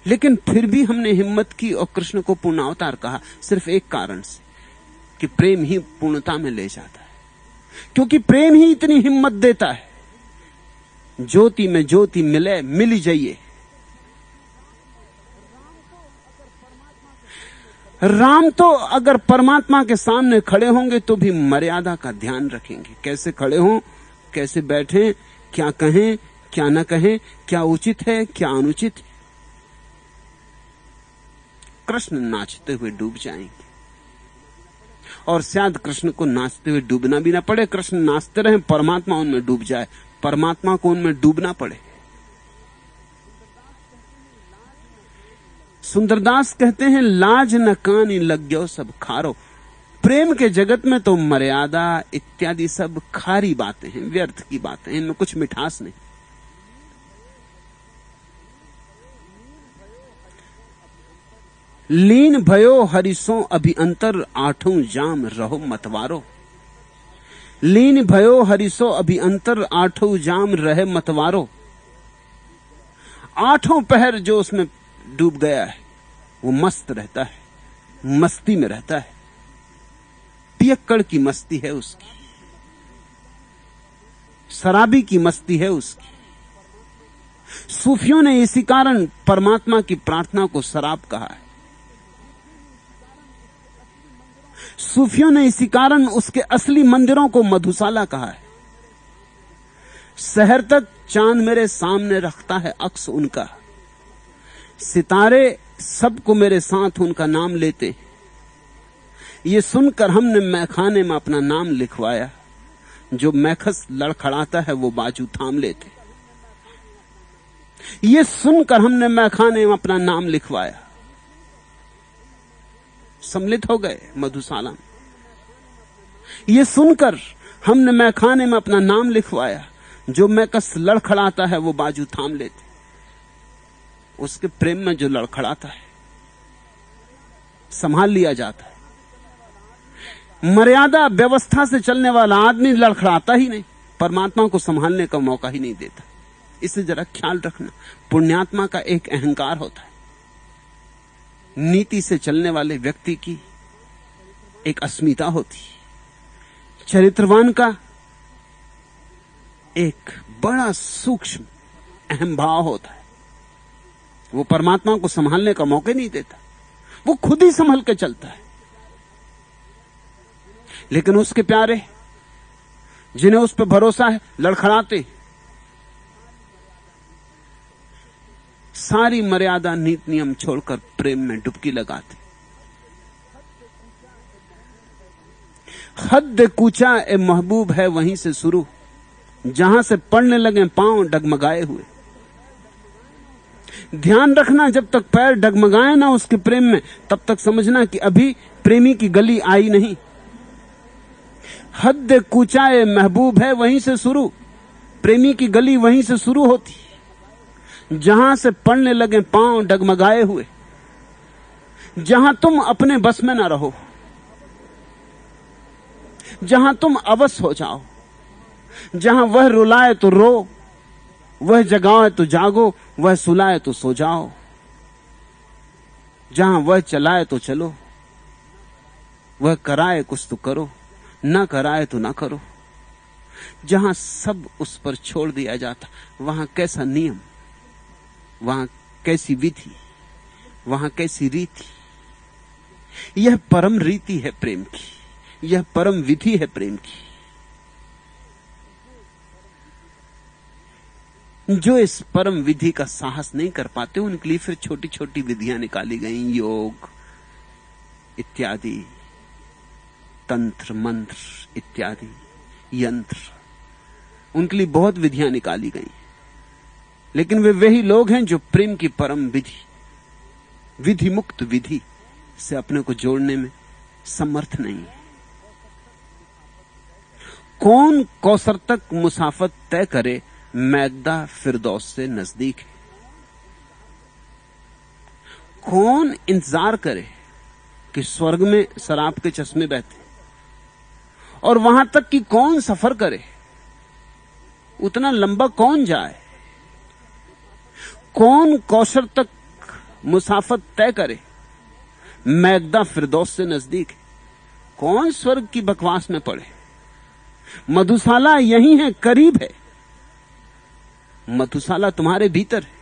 [SPEAKER 3] लेकिन फिर भी हमने हिम्मत की और कृष्ण को पूर्णावतार कहा, सिर्फ एक कारण से कि प्रेम ही पूर्णता में ले जाता है, क्योंकि प्रेम ही इतनी हिम्मत देता है। ज्योति में ज्योति मिले मिल जाइए। राम तो अगर परमात्मा के सामने खड़े होंगे तो भी मर्यादा का ध्यान रखेंगे, कैसे खड़े हों, कैसे बैठें, क्या कहें क्या न कहें, क्या उचित है क्या अनुचित है। कृष्ण नाचते हुए डूब जाएंगे और शायद कृष्ण को नाचते हुए डूबना भी ना पड़े, कृष्ण नाचते रहे, परमात्मा उनमें डूब जाए, परमात्मा को उनमें डूबना पड़े। सुंदरदास कहते हैं, लाज न कानी लग गयो सब खारो। प्रेम के जगत में तो मर्यादा इत्यादि सब खारी बातें हैं, व्यर्थ की बातें हैं, इनमें कुछ मिठास नहीं। लीन भयो हरिसों अभिअंतर आठों जाम रहो मतवारो। लीन भयो हरिसो अभिअंतर आठों जाम रहे मतवारो। आठों पहर जो उसमें डूब गया है वो मस्त रहता है, मस्ती में रहता है, पियक्कड़ की मस्ती है उसकी, शराबी की मस्ती है उसकी। सूफियों ने इसी कारण परमात्मा की प्रार्थना को शराब कहा है। सूफियों ने इसी कारण उसके असली मंदिरों को मधुशाला कहा है। शहर तक चांद मेरे सामने रखता है अक्स उनका, सितारे सबको मेरे साथ उनका नाम लेते। ये सुनकर हमने मैखाने में अपना नाम लिखवाया, जो मैखस लड़खड़ाता है वो बाजू थाम लेते। ये सुनकर हमने मैखाने में अपना नाम लिखवाया, सम्मिलित हो गए मधुशाला में। ये सुनकर हमने मैखाने में अपना नाम लिखवाया, जो मैकस लड़खड़ाता है वो बाजू थाम लेते। उसके प्रेम में जो लड़खड़ाता है संभाल लिया जाता है। मर्यादा व्यवस्था से चलने वाला आदमी लड़खड़ाता ही नहीं, परमात्मा को संभालने का मौका ही नहीं देता। इसे जरा ख्याल रखना। पुण्यात्मा का एक अहंकार होता है, नीति से चलने वाले व्यक्ति की एक अस्मिता होती है, चरित्रवान का एक बड़ा सूक्ष्म अहम भाव होता है। वो परमात्मा को संभालने का मौका नहीं देता, वो खुद ही संभल के चलता है। लेकिन उसके प्यारे जिन्हें उस पर भरोसा है लड़खड़ाते, सारी मर्यादा नीति नियम छोड़कर प्रेम में डुबकी लगाते। हद कूचा ए महबूब है वहीं से शुरू, जहां से पड़ने लगे पांव डगमगाए हुए। ध्यान रखना, जब तक पैर डगमगाए ना उसके प्रेम में, तब तक समझना कि अभी प्रेमी की गली आई नहीं। हद कूचा ए महबूब है वहीं से शुरू, प्रेमी की गली वहीं से शुरू होती, जहां से पड़ने लगे पांव डगमगाए हुए। जहां तुम अपने बस में ना रहो, जहां तुम अवश हो जाओ, जहां वह रुलाए तो रो, वह जगाए तो जागो, वह सुलाए तो सो जाओ। जहां वह चलाए तो चलो, वह कराए कुछ तो करो, ना कराए तो ना करो। जहां सब उस पर छोड़ दिया जाता, वहां कैसा नियम, वहां कैसी विधि, वहां कैसी रीति। यह परम रीति है प्रेम की, यह परम विधि है प्रेम की। जो इस परम विधि का साहस नहीं कर पाते, उनके लिए फिर छोटी छोटी विधियां निकाली गई, योग इत्यादि, तंत्र मंत्र इत्यादि, यंत्र, उनके लिए बहुत विधियां निकाली गई। लेकिन वे वही लोग हैं जो प्रेम की परम विधि, विधि मुक्त विधि से अपने को जोड़ने में समर्थ नहीं है। कौन कौसर तक मुसाफत तय करे, मैदा फिरदौस से नजदीक है। कौन इंतजार करे कि स्वर्ग में शराब के चश्मे बहते, और वहां तक कि कौन सफर करे, उतना लंबा कौन जाए। कौन कौशल तक मुसाफत तय करे। मैगदा फिरदौस से नजदीक है, कौन स्वर्ग की बकवास में पड़े। मधुशाला यही है, करीब है। मधुशाला तुम्हारे भीतर है।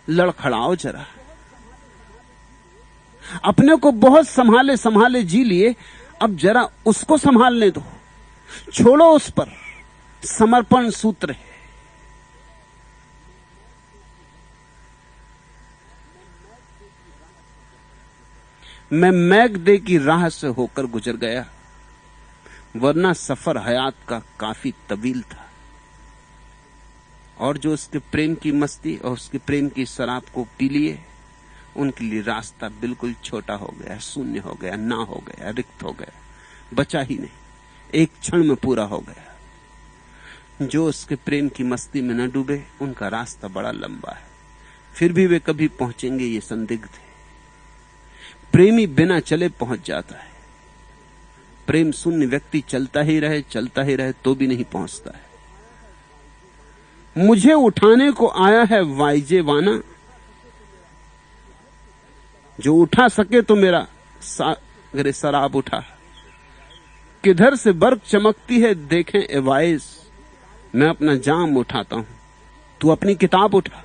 [SPEAKER 3] लड़खड़ाओ जरा। अपने को बहुत संभाले संभाले जी लिए, अब जरा उसको संभालने दो। छोड़ो उस पर समर्पण सूत्र है। मैं मैगदे की राह से होकर गुजर गया, वरना सफर हयात का काफी तवील था। और जो उसके प्रेम की मस्ती और उसके प्रेम की शराब को पी लिए, उनके लिए रास्ता बिल्कुल छोटा हो गया, शून्य हो गया, ना हो गया, रिक्त हो गया, बचा ही नहीं, एक क्षण में पूरा हो गया। जो उसके प्रेम की मस्ती में न डूबे, उनका रास्ता बड़ा लंबा है, फिर भी वे कभी पहुंचेंगे ये संदिग्ध है। प्रेमी बिना चले पहुंच जाता है। प्रेम शून्य व्यक्ति चलता ही रहे तो भी नहीं पहुंचता है। मुझे उठाने को आया है वाइजे वाना, जो उठा सके तो मेरा सागरे शराब उठा। किधर से बर्फ चमकती है देखें एवाइज, मैं अपना जाम उठाता हूं, तू अपनी किताब उठा।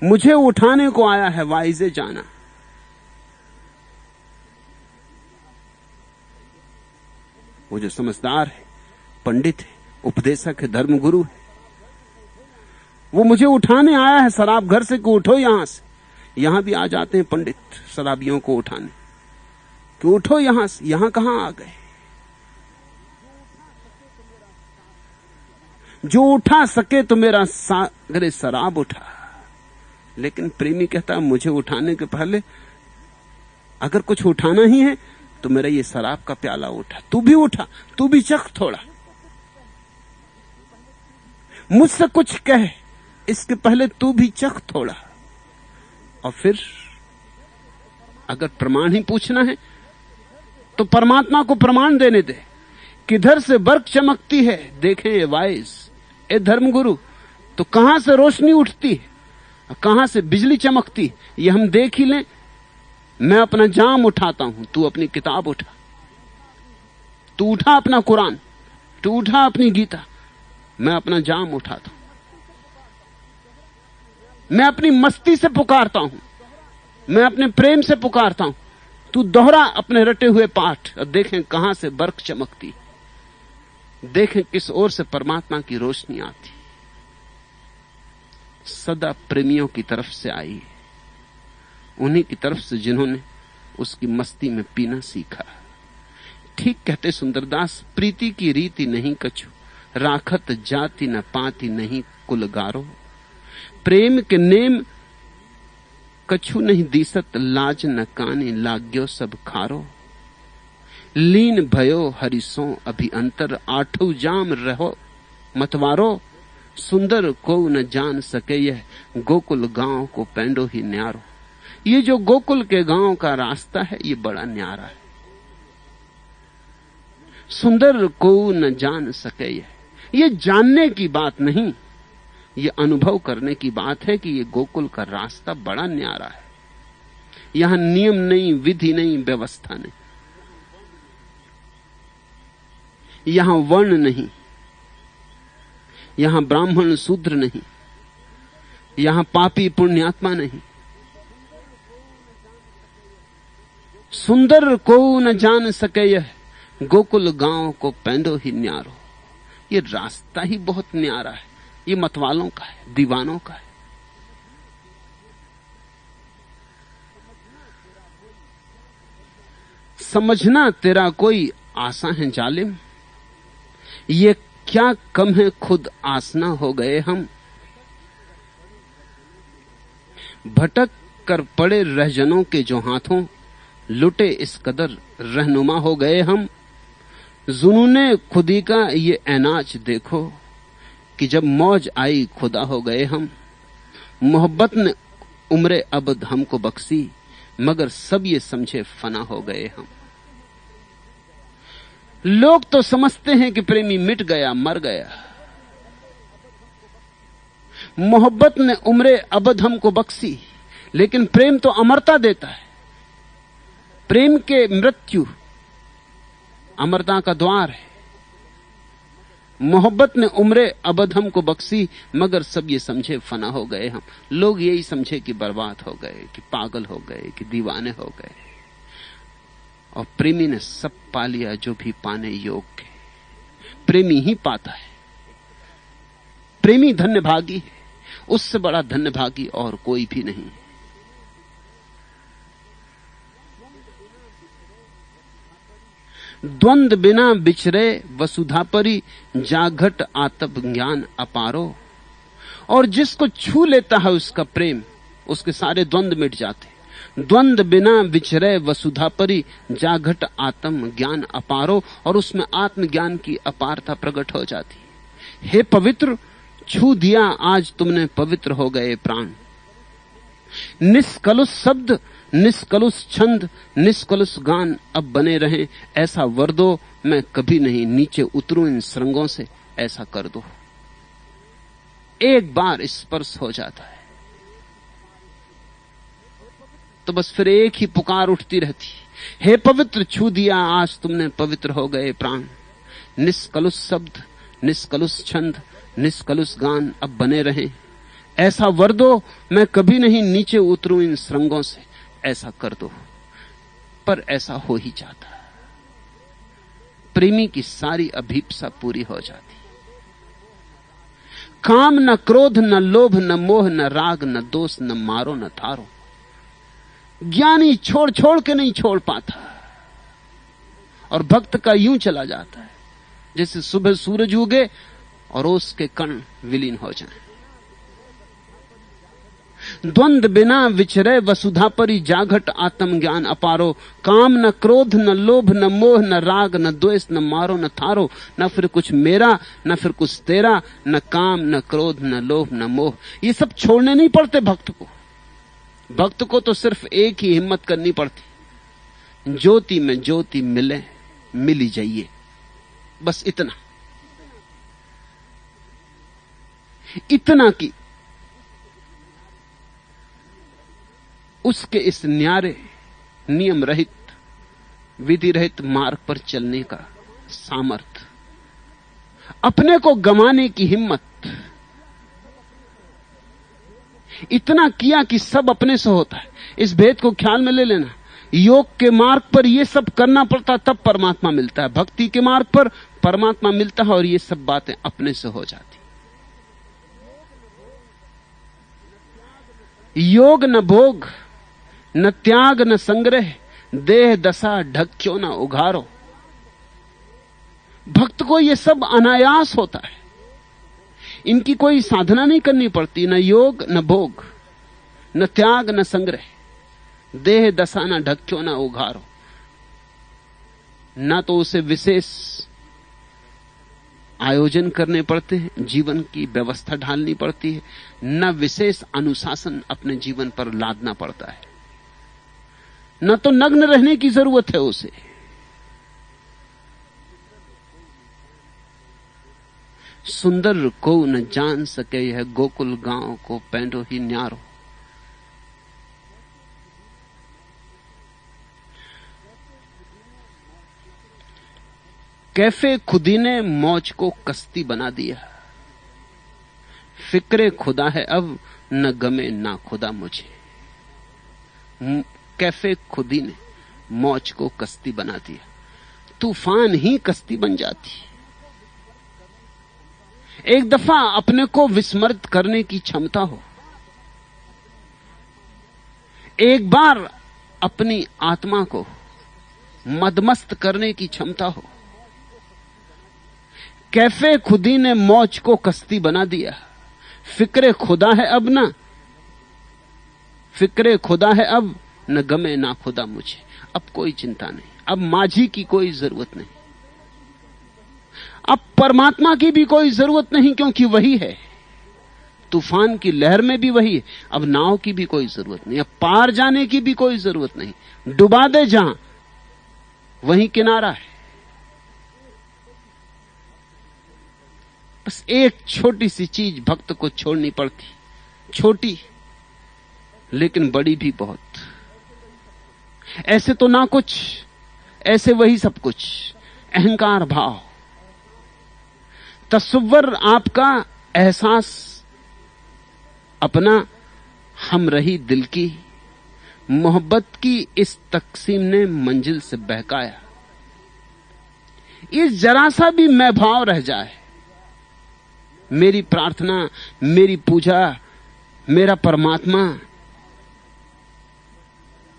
[SPEAKER 3] मुझे उठाने को आया है वाइजे जाना। वो जो समझदार है, पंडित है, उपदेशक है, धर्मगुरु है, वो मुझे उठाने आया है शराब घर से कि उठो यहां से। यहां भी आ जाते हैं पंडित शराबियों को उठाने कि उठो यहां से। यहां कहां आ गए? जो उठा सके तो मेरा सागरे शराब उठा। लेकिन प्रेमी कहता है मुझे उठाने के पहले अगर कुछ उठाना ही है तो मेरा ये शराब का प्याला उठा। तू भी उठा, तू भी चख थोड़ा, मुझसे कुछ कह, इसके पहले तू भी चख थोड़ा। और फिर अगर प्रमाण ही पूछना है तो परमात्मा को प्रमाण देने दे। किधर से बर्फ चमकती है देखें ये वाइज, ए धर्मगुरु, तो कहां से रोशनी उठती है, कहां से बिजली चमकती है, ये हम देख ही लें। मैं अपना जाम उठाता हूं, तू अपनी किताब उठा। तू उठा अपना कुरान, तू उठा अपनी गीता, मैं अपना जाम उठाता हूं। मैं अपनी मस्ती से पुकारता हूं, मैं अपने प्रेम से पुकारता हूं। तू दोहरा अपने रटे हुए पाठ और देखें कहां से बर्फ चमकती, देखें किस ओर से परमात्मा की रोशनी आती। सदा प्रेमियों की तरफ से आई है, उन्हीं की तरफ से जिन्होंने उसकी मस्ती में पीना सीखा। ठीक कहते सुंदरदास, प्रीति की रीति नहीं कछु, राखत जाति न पाति नहीं कुलगारो। प्रेम के नेम कछु नहीं दीसत, लाज न कानी लाग्यो सब खारो। लीन भयो हरिसो अभी अंतर, आठो जाम रहो मतवारो। सुंदर को न जान सके यह, गोकुल गांव को पेंडो ही न्यारो। ये जो गोकुल के गांव का रास्ता है ये बड़ा न्यारा है। सुंदर को न जान सके ये जानने की बात नहीं, ये अनुभव करने की बात है कि ये गोकुल का रास्ता बड़ा न्यारा है। यहां नियम नहीं, विधि नहीं, व्यवस्था नहीं, यहां वर्ण नहीं, यहां ब्राह्मण शूद्र नहीं, यहां पापी पुण्यात्मा नहीं। सुंदर को न जान सके यह, गोकुल गांव को पेंडो ही न्यारो। ये रास्ता ही बहुत न्यारा है, ये मतवालों का है, दीवानों का है। समझना तेरा कोई आसा है जालिम, ये क्या कम है खुद आसना हो गए हम। भटक कर पड़े रहजनों के जो हाथों, लुटे इस कदर रहनुमा हो गए हम। जुनूने खुदी का ये ऐनाच देखो, कि जब मौज आई खुदा हो गए हम। मोहब्बत ने उम्रे अबद हमको बख्शी, मगर सब ये समझे फना हो गए हम। लोग तो समझते हैं कि प्रेमी मिट गया, मर गया, मोहब्बत ने उम्रे अबद हमको बख्शी, लेकिन प्रेम तो अमरता देता है। प्रेम के मृत्यु अमरता का द्वार है। मोहब्बत ने उम्रे अबद हमको बख्शी, मगर सब ये समझे फना हो गए हम। लोग यही समझे कि बर्बाद हो गए, कि पागल हो गए, कि दीवाने हो गए। और प्रेमी ने सब पा लिया जो भी पाने योग्य है। प्रेमी ही पाता है। प्रेमी धन्यभागी है, उससे बड़ा धन्यभागी और कोई भी नहीं। द्वंद बिना बिछरे वसुधापरी, जाघट आतप ज्ञान अपारो। और जिसको छू लेता है उसका प्रेम, उसके सारे द्वंद मिट जाते। द्वंद बिना विचरे वसुधापरी, जाघट आत्म ज्ञान अपारो। और उसमें आत्मज्ञान की अपारता प्रकट हो जाती। हे पवित्र, छू दिया आज तुमने, पवित्र हो गए प्राण। निष्कलुष शब्द, निष्कलुष छंद, निष्कलुष गान अब बने रहे। ऐसा वर दो, मैं कभी नहीं नीचे उतरूं इन श्रृंगों से, ऐसा कर दो। एक बार स्पर्श हो जाता है तो बस फिर एक ही पुकार उठती रहती, हे पवित्र, छू दिया आज तुमने, पवित्र हो गए प्राण। निष्कलुष शब्द, निष्कलुष छंद, निष्कलुष गान अब बने रहे। ऐसा वर दो, मैं कभी नहीं नीचे उतरूं इन श्रृंगों से, ऐसा कर दो। पर ऐसा हो ही जाता। प्रेमी की सारी अभीप्सा पूरी हो जाती। काम न क्रोध न लोभ न मोह न राग न दोष न मारो न थारो। ज्ञानी छोड़ छोड़ के नहीं छोड़ पाता, और भक्त का यूं चला जाता है जैसे सुबह सूरज उगे और उसके कण विलीन हो जाएं। द्वंद बिना विचरे वसुधापरी, जाघट आत्म ज्ञान अपारो। काम न क्रोध न लोभ न मोह न राग न द्वेष न मारो न थारो। न फिर कुछ मेरा न फिर कुछ तेरा, न काम न क्रोध न लोभ न मोह। ये सब छोड़ने नहीं पड़ते भक्त को। भक्त को तो सिर्फ एक ही हिम्मत करनी पड़ती, ज्योति में ज्योति मिले, मिली जाइए, बस इतना। इतना कि उसके इस न्यारे नियम रहित विधि रहित मार्ग पर चलने का सामर्थ, अपने को गंवाने की हिम्मत, इतना किया कि सब अपने से होता है। इस भेद को ख्याल में ले लेना। योग के मार्ग पर यह सब करना पड़ता, तब परमात्मा मिलता है। भक्ति के मार्ग पर परमात्मा मिलता है और ये सब बातें अपने से हो जाती। योग न भोग न त्याग न संग्रह, देह दशा ढक क्यों न उघारो। भक्त को यह सब अनायास होता है। इनकी कोई साधना नहीं करनी पड़ती, न योग न भोग न त्याग न संग्रह, देह दशा न ढक क्यों न उघारो। न तो उसे विशेष आयोजन करने पड़ते हैं, जीवन की व्यवस्था ढालनी पड़ती है, न विशेष अनुशासन अपने जीवन पर लादना पड़ता है, न तो नग्न रहने की जरूरत है उसे। सुंदर को न जान सके यह गोकुल गांव को, पैंडो ही न्यारो। कैफे खुदी ने मौज को कश्ती बना दिया, फिक्रे खुदा है अब न गमे ना खुदा मुझे। कैफे खुदी ने मौज को कश्ती बना दिया, तूफान ही कश्ती बन जाती। एक दफा अपने को विस्मृत करने की क्षमता हो, एक बार अपनी आत्मा को मदमस्त करने की क्षमता हो। कैफे खुदी ने मौज को कश्ती बना दिया, फिक्रे खुदा है अब ना, फिक्रे खुदा है अब न गमे ना खुदा मुझे। अब कोई चिंता नहीं, अब माझी की कोई जरूरत नहीं, अब परमात्मा की भी कोई जरूरत नहीं, क्योंकि वही है। तूफान की लहर में भी वही है। अब नाव की भी कोई जरूरत नहीं, अब पार जाने की भी कोई जरूरत नहीं। डुबा दे जहां, वहीं किनारा है। बस एक छोटी सी चीज भक्त को छोड़नी पड़ती, छोटी लेकिन बड़ी भी बहुत। ऐसे तो ना कुछ, ऐसे वही सब कुछ, अहंकार भाव। तस्वर आपका एहसास अपना हम रही दिल की, मोहब्बत की इस तकसीम ने मंजिल से बहकाया। ये जरा सा भी मैं भाव रह जाए, मेरी प्रार्थना, मेरी पूजा, मेरा परमात्मा,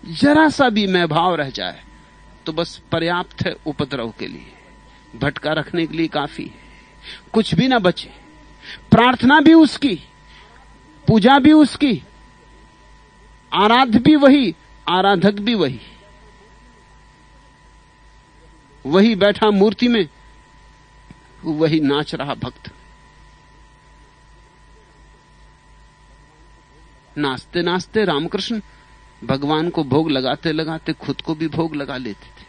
[SPEAKER 3] जरा सा भी मैं भाव रह जाए तो बस पर्याप्त है उपद्रव के लिए, भटका रखने के लिए काफी है। कुछ भी ना बचे, प्रार्थना भी उसकी, पूजा भी उसकी, आराध्य भी वही, आराधक भी वही, वही बैठा मूर्ति में, वही नाच रहा भक्त। नाचते नाचते रामकृष्ण भगवान को भोग लगाते लगाते खुद को भी भोग लगा लेते थे।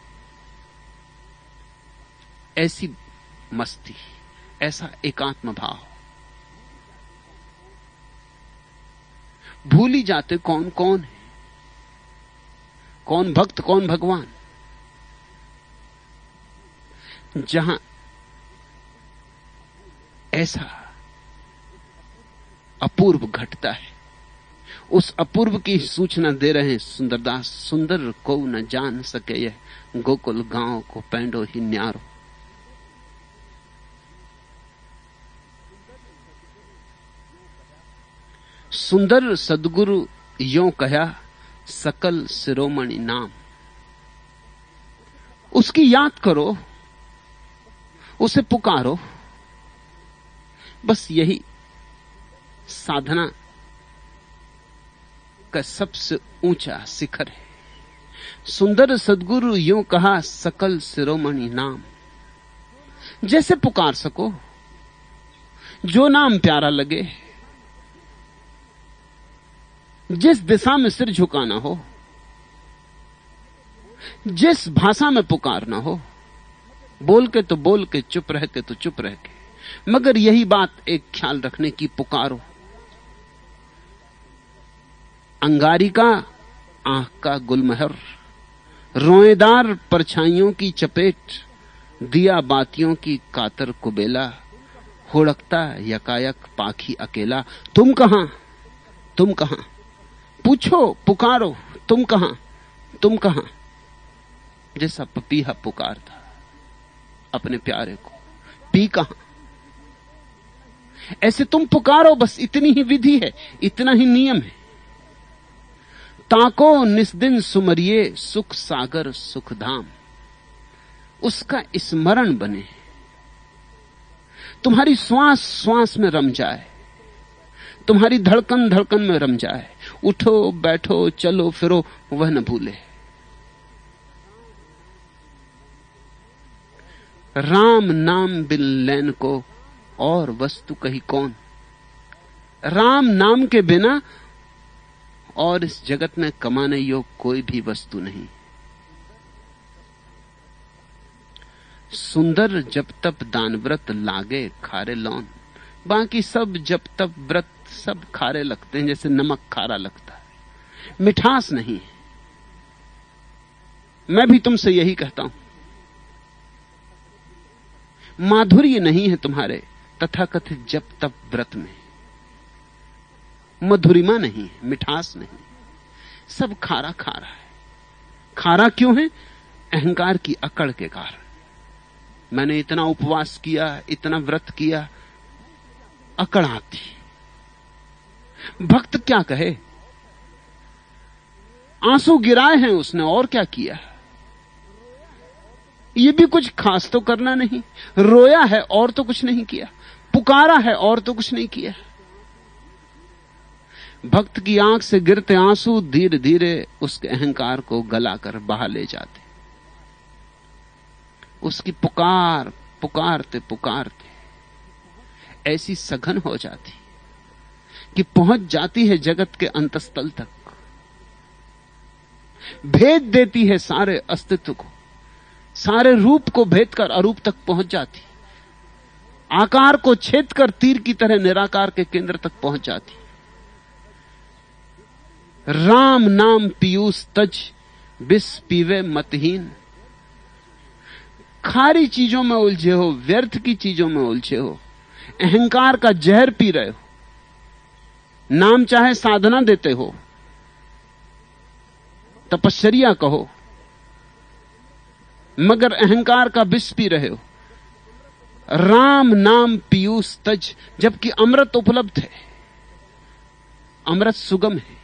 [SPEAKER 3] ऐसी मस्ती, ऐसा एकात्म भाव। भूल ही जाते कौन कौन है, कौन भक्त कौन भगवान। जहां ऐसा अपूर्व घटता है, उस अपूर्व की सूचना दे रहे हैं सुंदरदास। सुंदर को न जान सके यह, गोकुल गांव को पैंडो ही न्यारो। सुंदर सदगुरु यों कहा, सकल शिरोमणि नाम। उसकी याद करो, उसे पुकारो, बस यही साधना का सबसे ऊंचा शिखर है। सुंदर सदगुरु यों कहा, सकल शिरोमणि नाम। जैसे पुकार सको, जो नाम प्यारा लगे, जिस दिशा में सिर झुकाना हो, जिस भाषा में पुकारना हो, बोल के तो बोल के, चुप रह के तो चुप रह के, मगर यही बात एक ख्याल रखने की, पुकारो। अंगारी का आंख का गुलमहर, रोएदार परछाइयों की चपेट, दिया बातियों की कातर कुबेला, हुड़कता यकायक पाखी अकेला। तुम कहां, तुम कहां, पूछो पुकारो, तुम कहां, तुम कहां। जैसा पपीहा पुकारता अपने प्यारे को, पी कहां। ऐसे तुम पुकारो, बस इतनी ही विधि है, इतना ही नियम है। ताको निस्दिन सुमरिये, सुख सागर सुख धाम। उसका स्मरण बने, तुम्हारी श्वास श्वास में रम जाए, तुम्हारी धड़कन धड़कन में रम जाए। उठो बैठो चलो फिरो वह न भूले। राम नाम बिन लैन को और वस्तु कही कौन। राम नाम के बिना और इस जगत में कमाने योग कोई भी वस्तु नहीं। सुंदर जब तप दान व्रत लागे खारे लौन। बाकी सब जब तप व्रत सब खारे लगते हैं, जैसे नमक खारा लगता है, मिठास नहीं है। मैं भी तुमसे यही कहता हूं, माधुर्य नहीं है तुम्हारे तथाकथित जप तप व्रत में, मधुरिमा नहीं है, मिठास नहीं, सब खारा खारा है। खारा क्यों है? अहंकार की अकड़ के कारण। मैंने इतना उपवास किया, इतना व्रत किया, अकड़ आती। भक्त क्या कहे, आंसू गिराए हैं उसने, और क्या किया। ये भी कुछ खास तो करना नहीं, रोया है और तो कुछ नहीं किया, पुकारा है और तो कुछ नहीं किया। भक्त की आंख से गिरते आंसू धीरे धीरे उसके अहंकार को गलाकर बहा ले जाते। उसकी पुकार पुकारते पुकारते ऐसी सघन हो जाती कि पहुंच जाती है जगत के अंतस्तल तक, भेद देती है सारे अस्तित्व को, सारे रूप को भेद कर अरूप तक पहुंच जाती। आकार को छेद कर तीर की तरह निराकार के केंद्र तक पहुंच जाती। राम नाम पीयूष तज बिस पीवे मतहीन। खारी चीजों में उलझे हो, व्यर्थ की चीजों में उलझे हो, अहंकार का जहर पी रहे हो, नाम चाहे साधना देते हो, तपश्चर्या कहो, मगर अहंकार का विष पी रहे हो। राम नाम पीयूष तज, जबकि अमृत उपलब्ध है। अमृत सुगम है,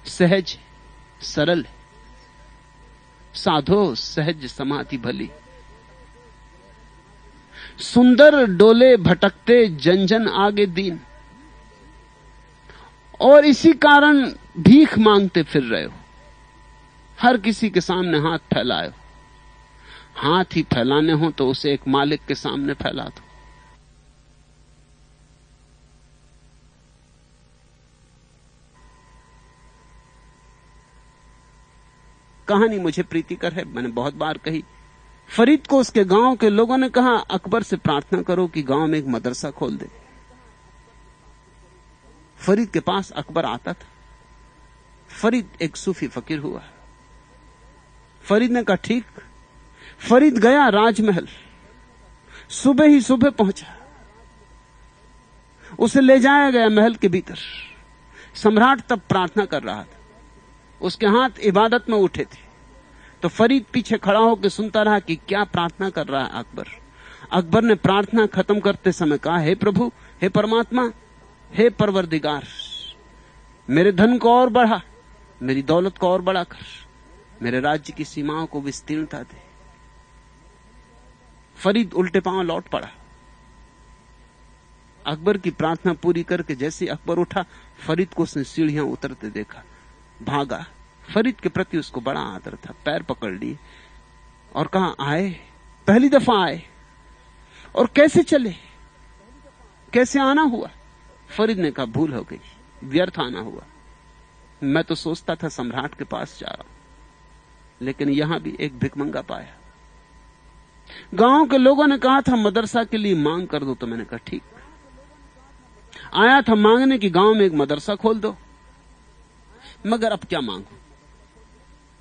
[SPEAKER 3] सहज है, सरल है। साधो सहज समाधि भली। सुंदर डोले भटकते जन जन आगे दीन। और इसी कारण भीख मांगते फिर रहे हो, हर किसी के सामने हाथ फैलाए हो। हाथ ही फैलाने हो तो उसे एक मालिक के सामने फैला दो। कहानी मुझे प्रीतिकर है, मैंने बहुत बार कही। फरीद को उसके गांव के लोगों ने कहा, अकबर से प्रार्थना करो कि गांव में एक मदरसा खोल दे। फरीद के पास अकबर आता था। फरीद एक सूफी फकीर हुआ। फरीद ने कहा ठीक। फरीद गया राजमहल, सुबह ही सुबह पहुंचा। उसे ले जाया गया महल के भीतर। सम्राट तब प्रार्थना कर रहा था, उसके हाथ इबादत में उठे थे। तो फरीद पीछे खड़ा होकर सुनता रहा कि क्या प्रार्थना कर रहा है अकबर। अकबर ने प्रार्थना खत्म करते समय कहा, हे प्रभु, हे परमात्मा, हे परवरदिगार, मेरे धन को और बढ़ा, मेरी दौलत को और बढ़ा कर, मेरे राज्य की सीमाओं को विस्तीर्णता दे। फरीद उल्टे पांव लौट पड़ा। अकबर की प्रार्थना पूरी करके जैसे ही अकबर उठा, फरीद को उसने सीढ़ियां उतरते देखा, भागा। फरीद के प्रति उसको बड़ा आदर था। पैर पकड़ लिए और कहा, आए, पहली दफा आए, और कैसे चले, कैसे आना हुआ? फरीद ने कहा, भूल हो गई, व्यर्थ आना हुआ। मैं तो सोचता था सम्राट के पास जा रहा हूं, लेकिन यहां भी एक भिखमंगा पाया। गांव के लोगों ने कहा था मदरसा के लिए मांग कर दो, तो मैंने कहा ठीक। आया था मांगने की गांव में एक मदरसा खोल दो, मगर अब क्या मांगू,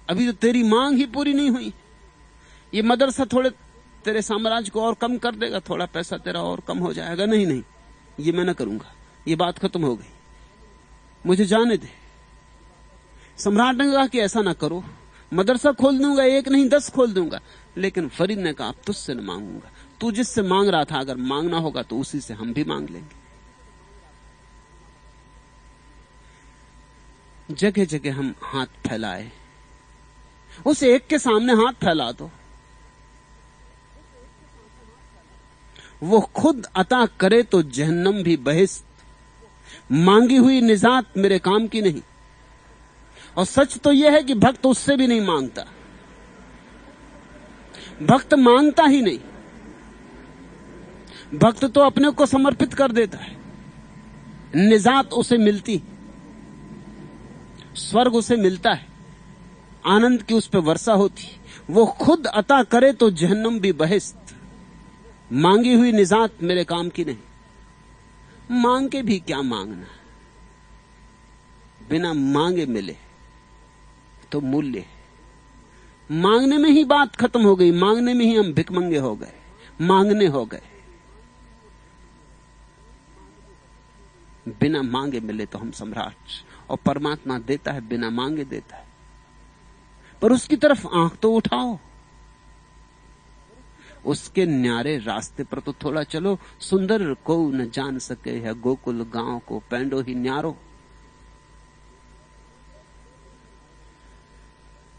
[SPEAKER 3] अभी तो तेरी मांग ही पूरी नहीं हुई। ये मदरसा थोड़े तेरे साम्राज्य को और कम कर देगा, थोड़ा पैसा तेरा और कम हो जाएगा। नहीं नहीं, ये मैं न करूंगा, ये बात खत्म हो गई, मुझे जाने दे। सम्राट ने कहा कि ऐसा ना करो, मदरसा खोल दूंगा, एक नहीं 10 खोल दूंगा। लेकिन फरीद ने कहा, अब तुझसे न मांगूंगा, तू जिससे मांग रहा था, अगर मांगना होगा तो उसी से हम भी मांग लेंगे। जगह जगह हम हाथ फैलाए, उस एक के सामने हाथ फैला दो, वो खुद अता करे तो जहन्नम भी बहिश्त। मांगी हुई निजात मेरे काम की नहीं। और सच तो यह है कि भक्त उससे भी नहीं मांगता, भक्त मांगता ही नहीं, भक्त तो अपने को समर्पित कर देता है। निजात उसे मिलती, स्वर्ग उसे मिलता है, आनंद की उस पर वर्षा होती। वो खुद अता करे तो जहन्नम भी बहिश्त। मांगी हुई निजात मेरे काम की नहीं। मांग के भी क्या मांगना, बिना मांगे मिले तो मूल्य है। मांगने में ही बात खत्म हो गई, मांगने में ही हम भिखमंगे हो गए, मांगने हो गए। बिना मांगे मिले तो हम सम्राट, और परमात्मा देता है, बिना मांगे देता है। पर उसकी तरफ आंख तो उठाओ, उसके न्यारे रास्ते पर तो थोड़ा चलो। सुंदर को न जान सके है गोकुल गांव को पैंडो ही न्यारो।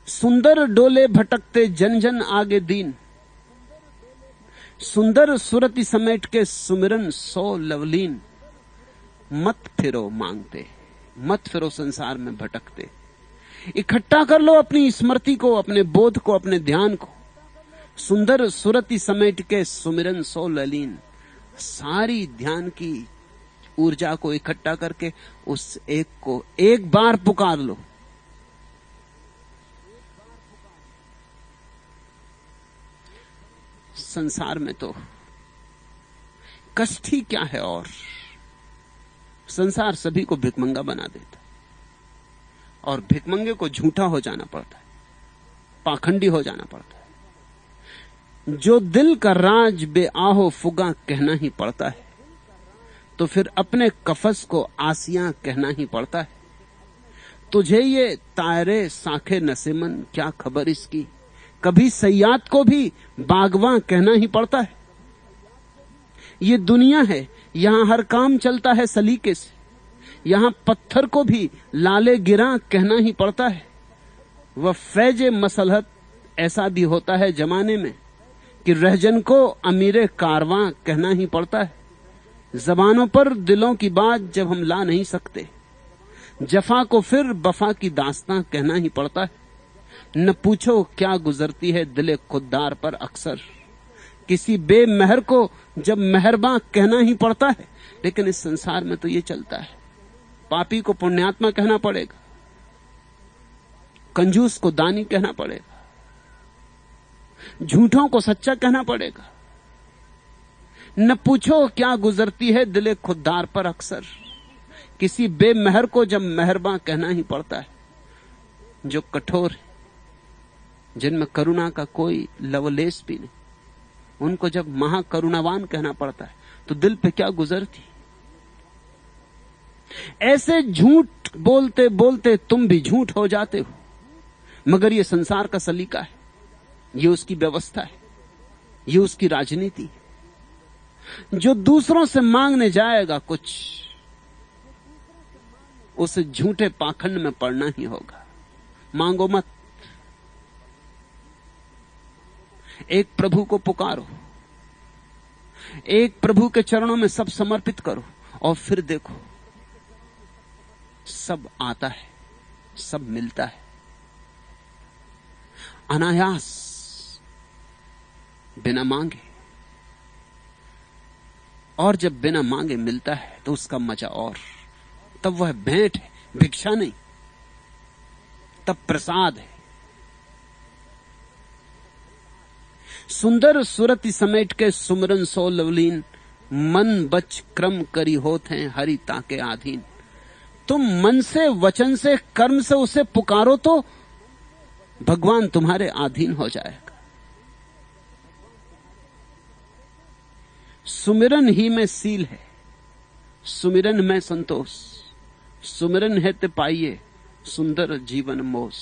[SPEAKER 3] सुंदर डोले भटकते जन जन आगे दीन। सुंदर सुरति समेट के सुमिरन सो लवलीन। मत फिरो मांगते, मत फिरो संसार में भटकते। इकट्ठा कर लो अपनी स्मृति को, अपने बोध को, अपने ध्यान को। सुंदर सुरति समेट के सुमिरन सो ललीन। सारी ध्यान की ऊर्जा को इकट्ठा करके उस एक को एक बार पुकार लो। संसार में तो कष्ट ही क्या है। और संसार सभी को भिखमंगा बना देता, और भिखमंगे को झूठा हो जाना पड़ता है, पाखंडी हो जाना पड़ता है। जो दिल का राज बेआहो फुगा कहना ही पड़ता है, तो फिर अपने कफस को आसियां कहना ही पड़ता है। तुझे ये तायरे साखे नसेमन क्या खबर इसकी, कभी सयाद को भी बागवां कहना ही पड़ता है। ये दुनिया है, यहां हर काम चलता है सलीके से, यहां पत्थर को भी लाले गिरा कहना ही पड़ता है। वह फैजे मसलहत ऐसा भी होता है जमाने में कि रहजन को अमीरे कारवां कहना ही पड़ता है। जबानों पर दिलों की बात जब हम ला नहीं सकते, जफा को फिर वफा की दास्तां कहना ही पड़ता है। न पूछो क्या गुजरती है दिले खुददार पर अक्सर, किसी बेमहर को जब मेहरबान कहना ही पड़ता है। लेकिन इस संसार में तो ये चलता है, पापी को पुण्यात्मा कहना पड़ेगा, कंजूस को दानी कहना पड़ेगा, झूठों को सच्चा कहना पड़ेगा। न पूछो क्या गुजरती है दिले खुददार पर अक्सर, किसी बेमहर को जब मेहरबान कहना ही पड़ता है। जो कठोर है, जिनमें करुणा का कोई लवलेश भी नहीं, उनको जब महाकरुणावान कहना पड़ता है तो दिल पे क्या गुजरती। ऐसे झूठ बोलते बोलते तुम भी झूठ हो जाते हो, मगर ये संसार का सलीका है, ये उसकी व्यवस्था है, ये उसकी राजनीति है। जो दूसरों से मांगने जाएगा कुछ, उसे झूठे पाखंड में पड़ना ही होगा। मांगो मत, एक प्रभु को पुकारो, एक प्रभु के चरणों में सब समर्पित करो, और फिर देखो सब आता है, सब मिलता है अनायास, बिना मांगे। और जब बिना मांगे मिलता है तो उसका मजा और, तब वह भेंट है, भिक्षा नहीं, तब प्रसाद है। सुंदर सुरति समेट के सुमरन सो लवलीन, मन बच क्रम करी होत हैं हरि ताके आधीन। तुम मन से, वचन से, कर्म से उसे पुकारो तो भगवान तुम्हारे अधीन हो जाएगा। सुमिरन ही में सील है, सुमिरन में संतोष, सुमिरन है ते पाइये सुंदर जीवन मोस।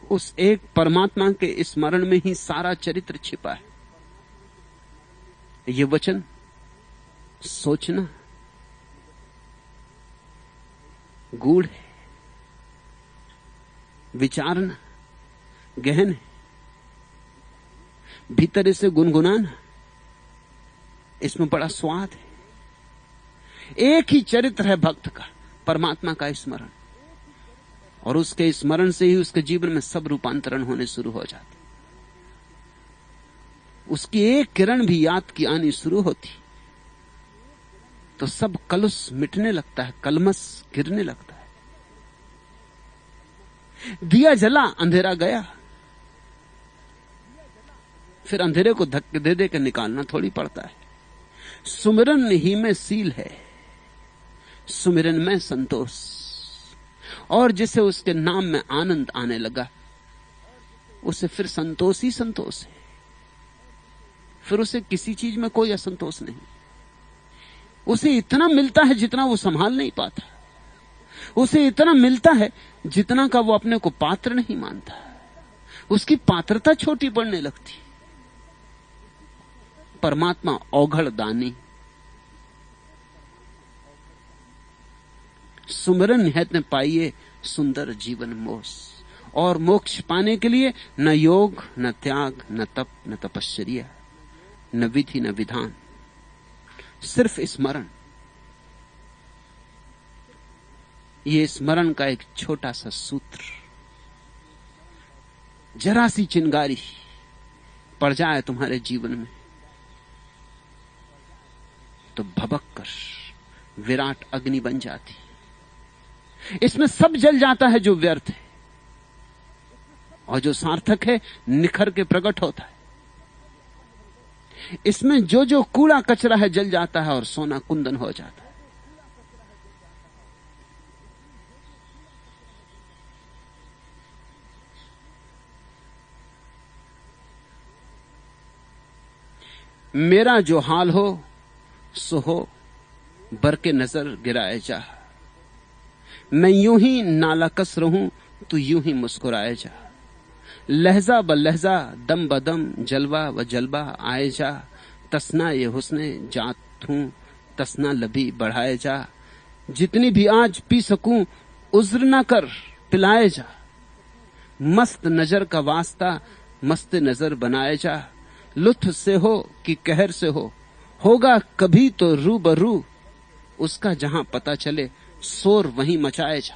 [SPEAKER 3] उस एक परमात्मा के स्मरण में ही सारा चरित्र छिपा है। ये वचन सोचना गूढ़ है, विचारना गहन है, भीतर इसे गुनगुनाना, इसमें बड़ा स्वाद है। एक ही चरित्र है भक्त का, परमात्मा का स्मरण, और उसके स्मरण से ही उसके जीवन में सब रूपांतरण होने शुरू हो जाते। उसकी एक किरण भी याद की आनी शुरू होती तो सब कलुष मिटने लगता है, कलमस गिरने लगता है। दिया जला, अंधेरा गया, फिर अंधेरे को धक्के दे दे के निकालना थोड़ी पड़ता है। सुमिरन ही में सील है, सुमिरन में संतोष। और जिसे उसके नाम में आनंद आने लगा, उसे फिर संतोष ही संतोष है, फिर उसे किसी चीज में कोई असंतोष नहीं। उसे इतना मिलता है जितना वो संभाल नहीं पाता, उसे इतना मिलता है जितना का वो अपने को पात्र नहीं मानता। उसकी पात्रता छोटी पड़ने लगती। परमात्मा औघड़ दानी, सुमिरन है ते पाइये सुंदर जीवन मोस। और मोक्ष पाने के लिए न योग, न त्याग, न तप, न तपश्चर्या, न विधि, न विधान, सिर्फ स्मरण। ये स्मरण का एक छोटा सा सूत्र, जरा सी चिंगारी पड़ जाए तुम्हारे जीवन में तो भभक कर विराट अग्नि बन जाती। इसमें सब जल जाता है जो व्यर्थ है, और जो सार्थक है निखर के प्रकट होता है। इसमें जो जो कूड़ा कचरा है जल जाता है और सोना कुंदन हो जाता है। मेरा जो हाल हो सो हो, बर के नजर गिराए जा। मैं यूं ही नाला कस रहूं, तू यूं ही मुस्कुराए जा। लहजा ब लहजा, दम ब दम, जलवा व जलवा आए जा। तसना ये हुस्ने जात हूं, तसना लबी बढ़ाए जा। जितनी भी आज पी सकूं, उज्र ना कर पिलाए जा। मस्त नजर का वास्ता, मस्त नजर बनाए जा। लुत्फ से हो कि कहर से हो, होगा कभी तो रूबरू। उसका जहां पता चले, शोर वहीं मचाए जा।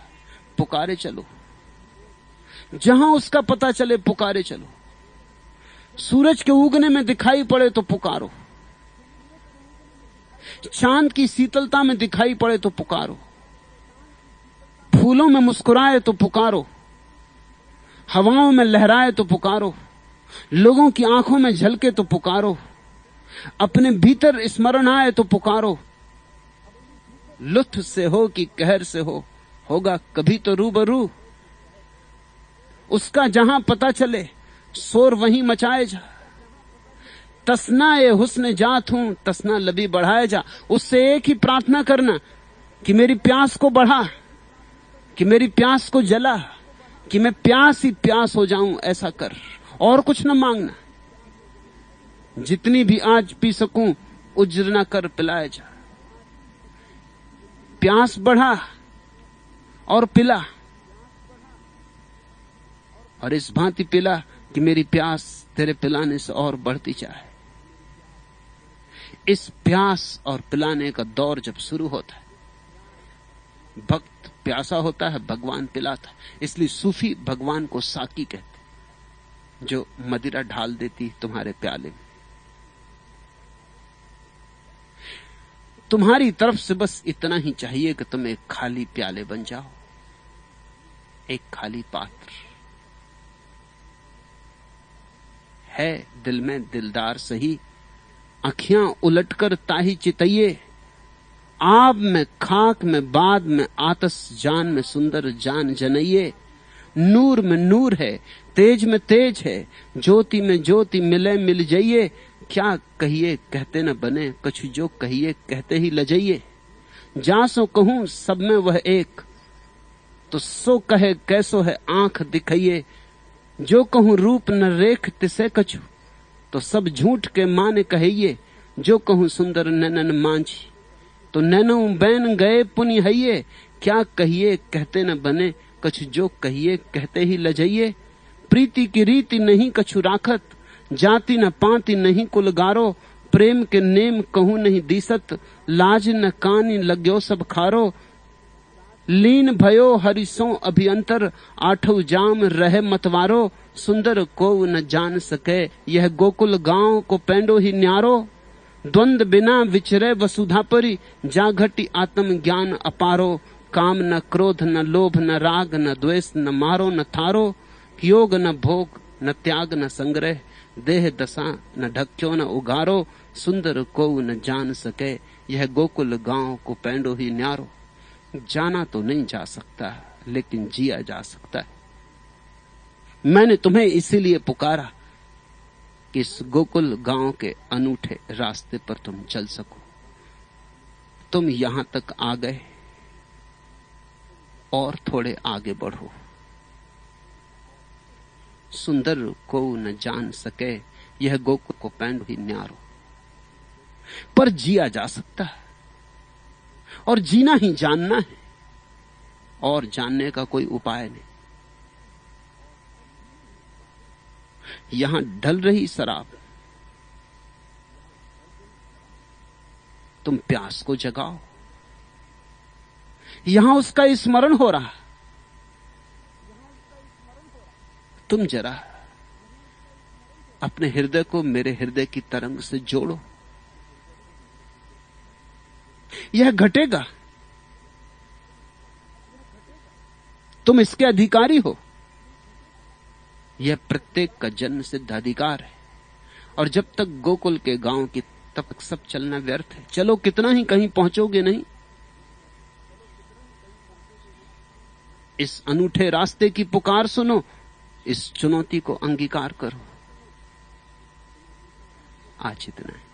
[SPEAKER 3] पुकारे चलो, जहां उसका पता चले पुकारे चलो। सूरज के उगने में दिखाई पड़े तो पुकारो, चांद की शीतलता में दिखाई पड़े तो पुकारो, फूलों में मुस्कुराए तो पुकारो, हवाओं में लहराए तो पुकारो, लोगों की आंखों में झलके तो पुकारो, अपने भीतर स्मरण आए तो पुकारो। लुत्फ से हो कि कहर से हो, होगा कभी तो रूबरू। उसका जहां पता चले, शोर वहीं मचाए जा। तसना ए हुस्न जात हूं, तसना लबी बढ़ाए जा। उससे एक ही प्रार्थना करना कि मेरी प्यास को बढ़ा, कि मेरी प्यास को जला, कि मैं प्यास ही प्यास हो जाऊं, ऐसा कर। और कुछ न मांगना। जितनी भी आज पी सकूं, उज्र न कर पिलाए जा। प्यास बढ़ा और पिला, और इस भांति पिला कि मेरी प्यास तेरे पिलाने से और बढ़ती जाए। इस प्यास और पिलाने का दौर जब शुरू होता है, भक्त प्यासा होता है, भगवान पिलाता है। इसलिए सूफी भगवान को साकी कहते, जो मदिरा ढाल देती तुम्हारे प्याले में। तुम्हारी तरफ से बस इतना ही चाहिए कि तुम एक खाली प्याले बन जाओ, एक खाली पात्र। है दिल में दिलदार सही, आंखियां उलटकर ताही चितइये। आब में खाक में बाद में आतस जान में सुंदर जान जनइये। नूर में नूर है, तेज में तेज है, ज्योति में ज्योति मिले मिल जाइए। क्या कहिए कहते न बने, कछु जो कहिए कहते ही लजाइए। जा सो कहूं सब में वह एक, तो सो कहे कैसो है आंख दिखाइए। जो कहूं रूप न रेख तिसे कछु, तो सब झूठ के माने कहिए। जो कहूं सुंदर नैनन मांझी, तो नैनो बैन गए पुनि हइये। क्या कहिए कहते न बने, कछु जो कहिए कहते ही लजाइए। प्रीति की रीति नहीं कछु राखत, जाति न पाति नहीं कुल गारो। प्रेम के नेम कहूं नहीं दीसत, लाज न कानी लाग्यो सब खारो। लीन भयो हरिसों अभियंतर, आठव जाम रहे मतवारो। सुंदर को न जान सके, यह गोकुल गांव को पेंडो ही न्यारो। द्वंद बिना विचरे वसुधा परी, जा घटी आत्म ज्ञान अपारो। काम न क्रोध न लोभ न राग न द्वेष न मारो न थारो। योग न भोग न त्याग न संग्रह, देह दशा न ढक्यो न उगारो। सुंदर को न जान सके, यह गोकुल गांव को पेंडो ही न्यारो। जाना तो नहीं जा सकता, लेकिन जिया जा सकता है। मैंने तुम्हें इसीलिए पुकारा कि इस गोकुल गांव के अनूठे रास्ते पर तुम चल सको। तुम यहां तक आ गए, और थोड़े आगे बढ़ो। सुंदर को न जान सके, यह गोकुल को पेंडो ही न्यारो। पर जिया जा सकता है, और जीना ही जानना है, और जानने का कोई उपाय नहीं। यहां ढल रही शराब, तुम प्यास को जगाओ। यहां उसका स्मरण हो रहा, तुम जरा अपने हृदय को मेरे हृदय की तरंग से जोड़ो। यह घटेगा, तुम इसके अधिकारी हो। यह प्रत्येक का जन्म सिद्ध अधिकार है। और जब तक गोकुल के गांव की तब तक सब चलना व्यर्थ है। चलो कितना ही कहीं पहुंचोगे नहीं। इस अनूठे रास्ते की पुकार सुनो, इस चुनौती को अंगीकार करो। आज इतना है।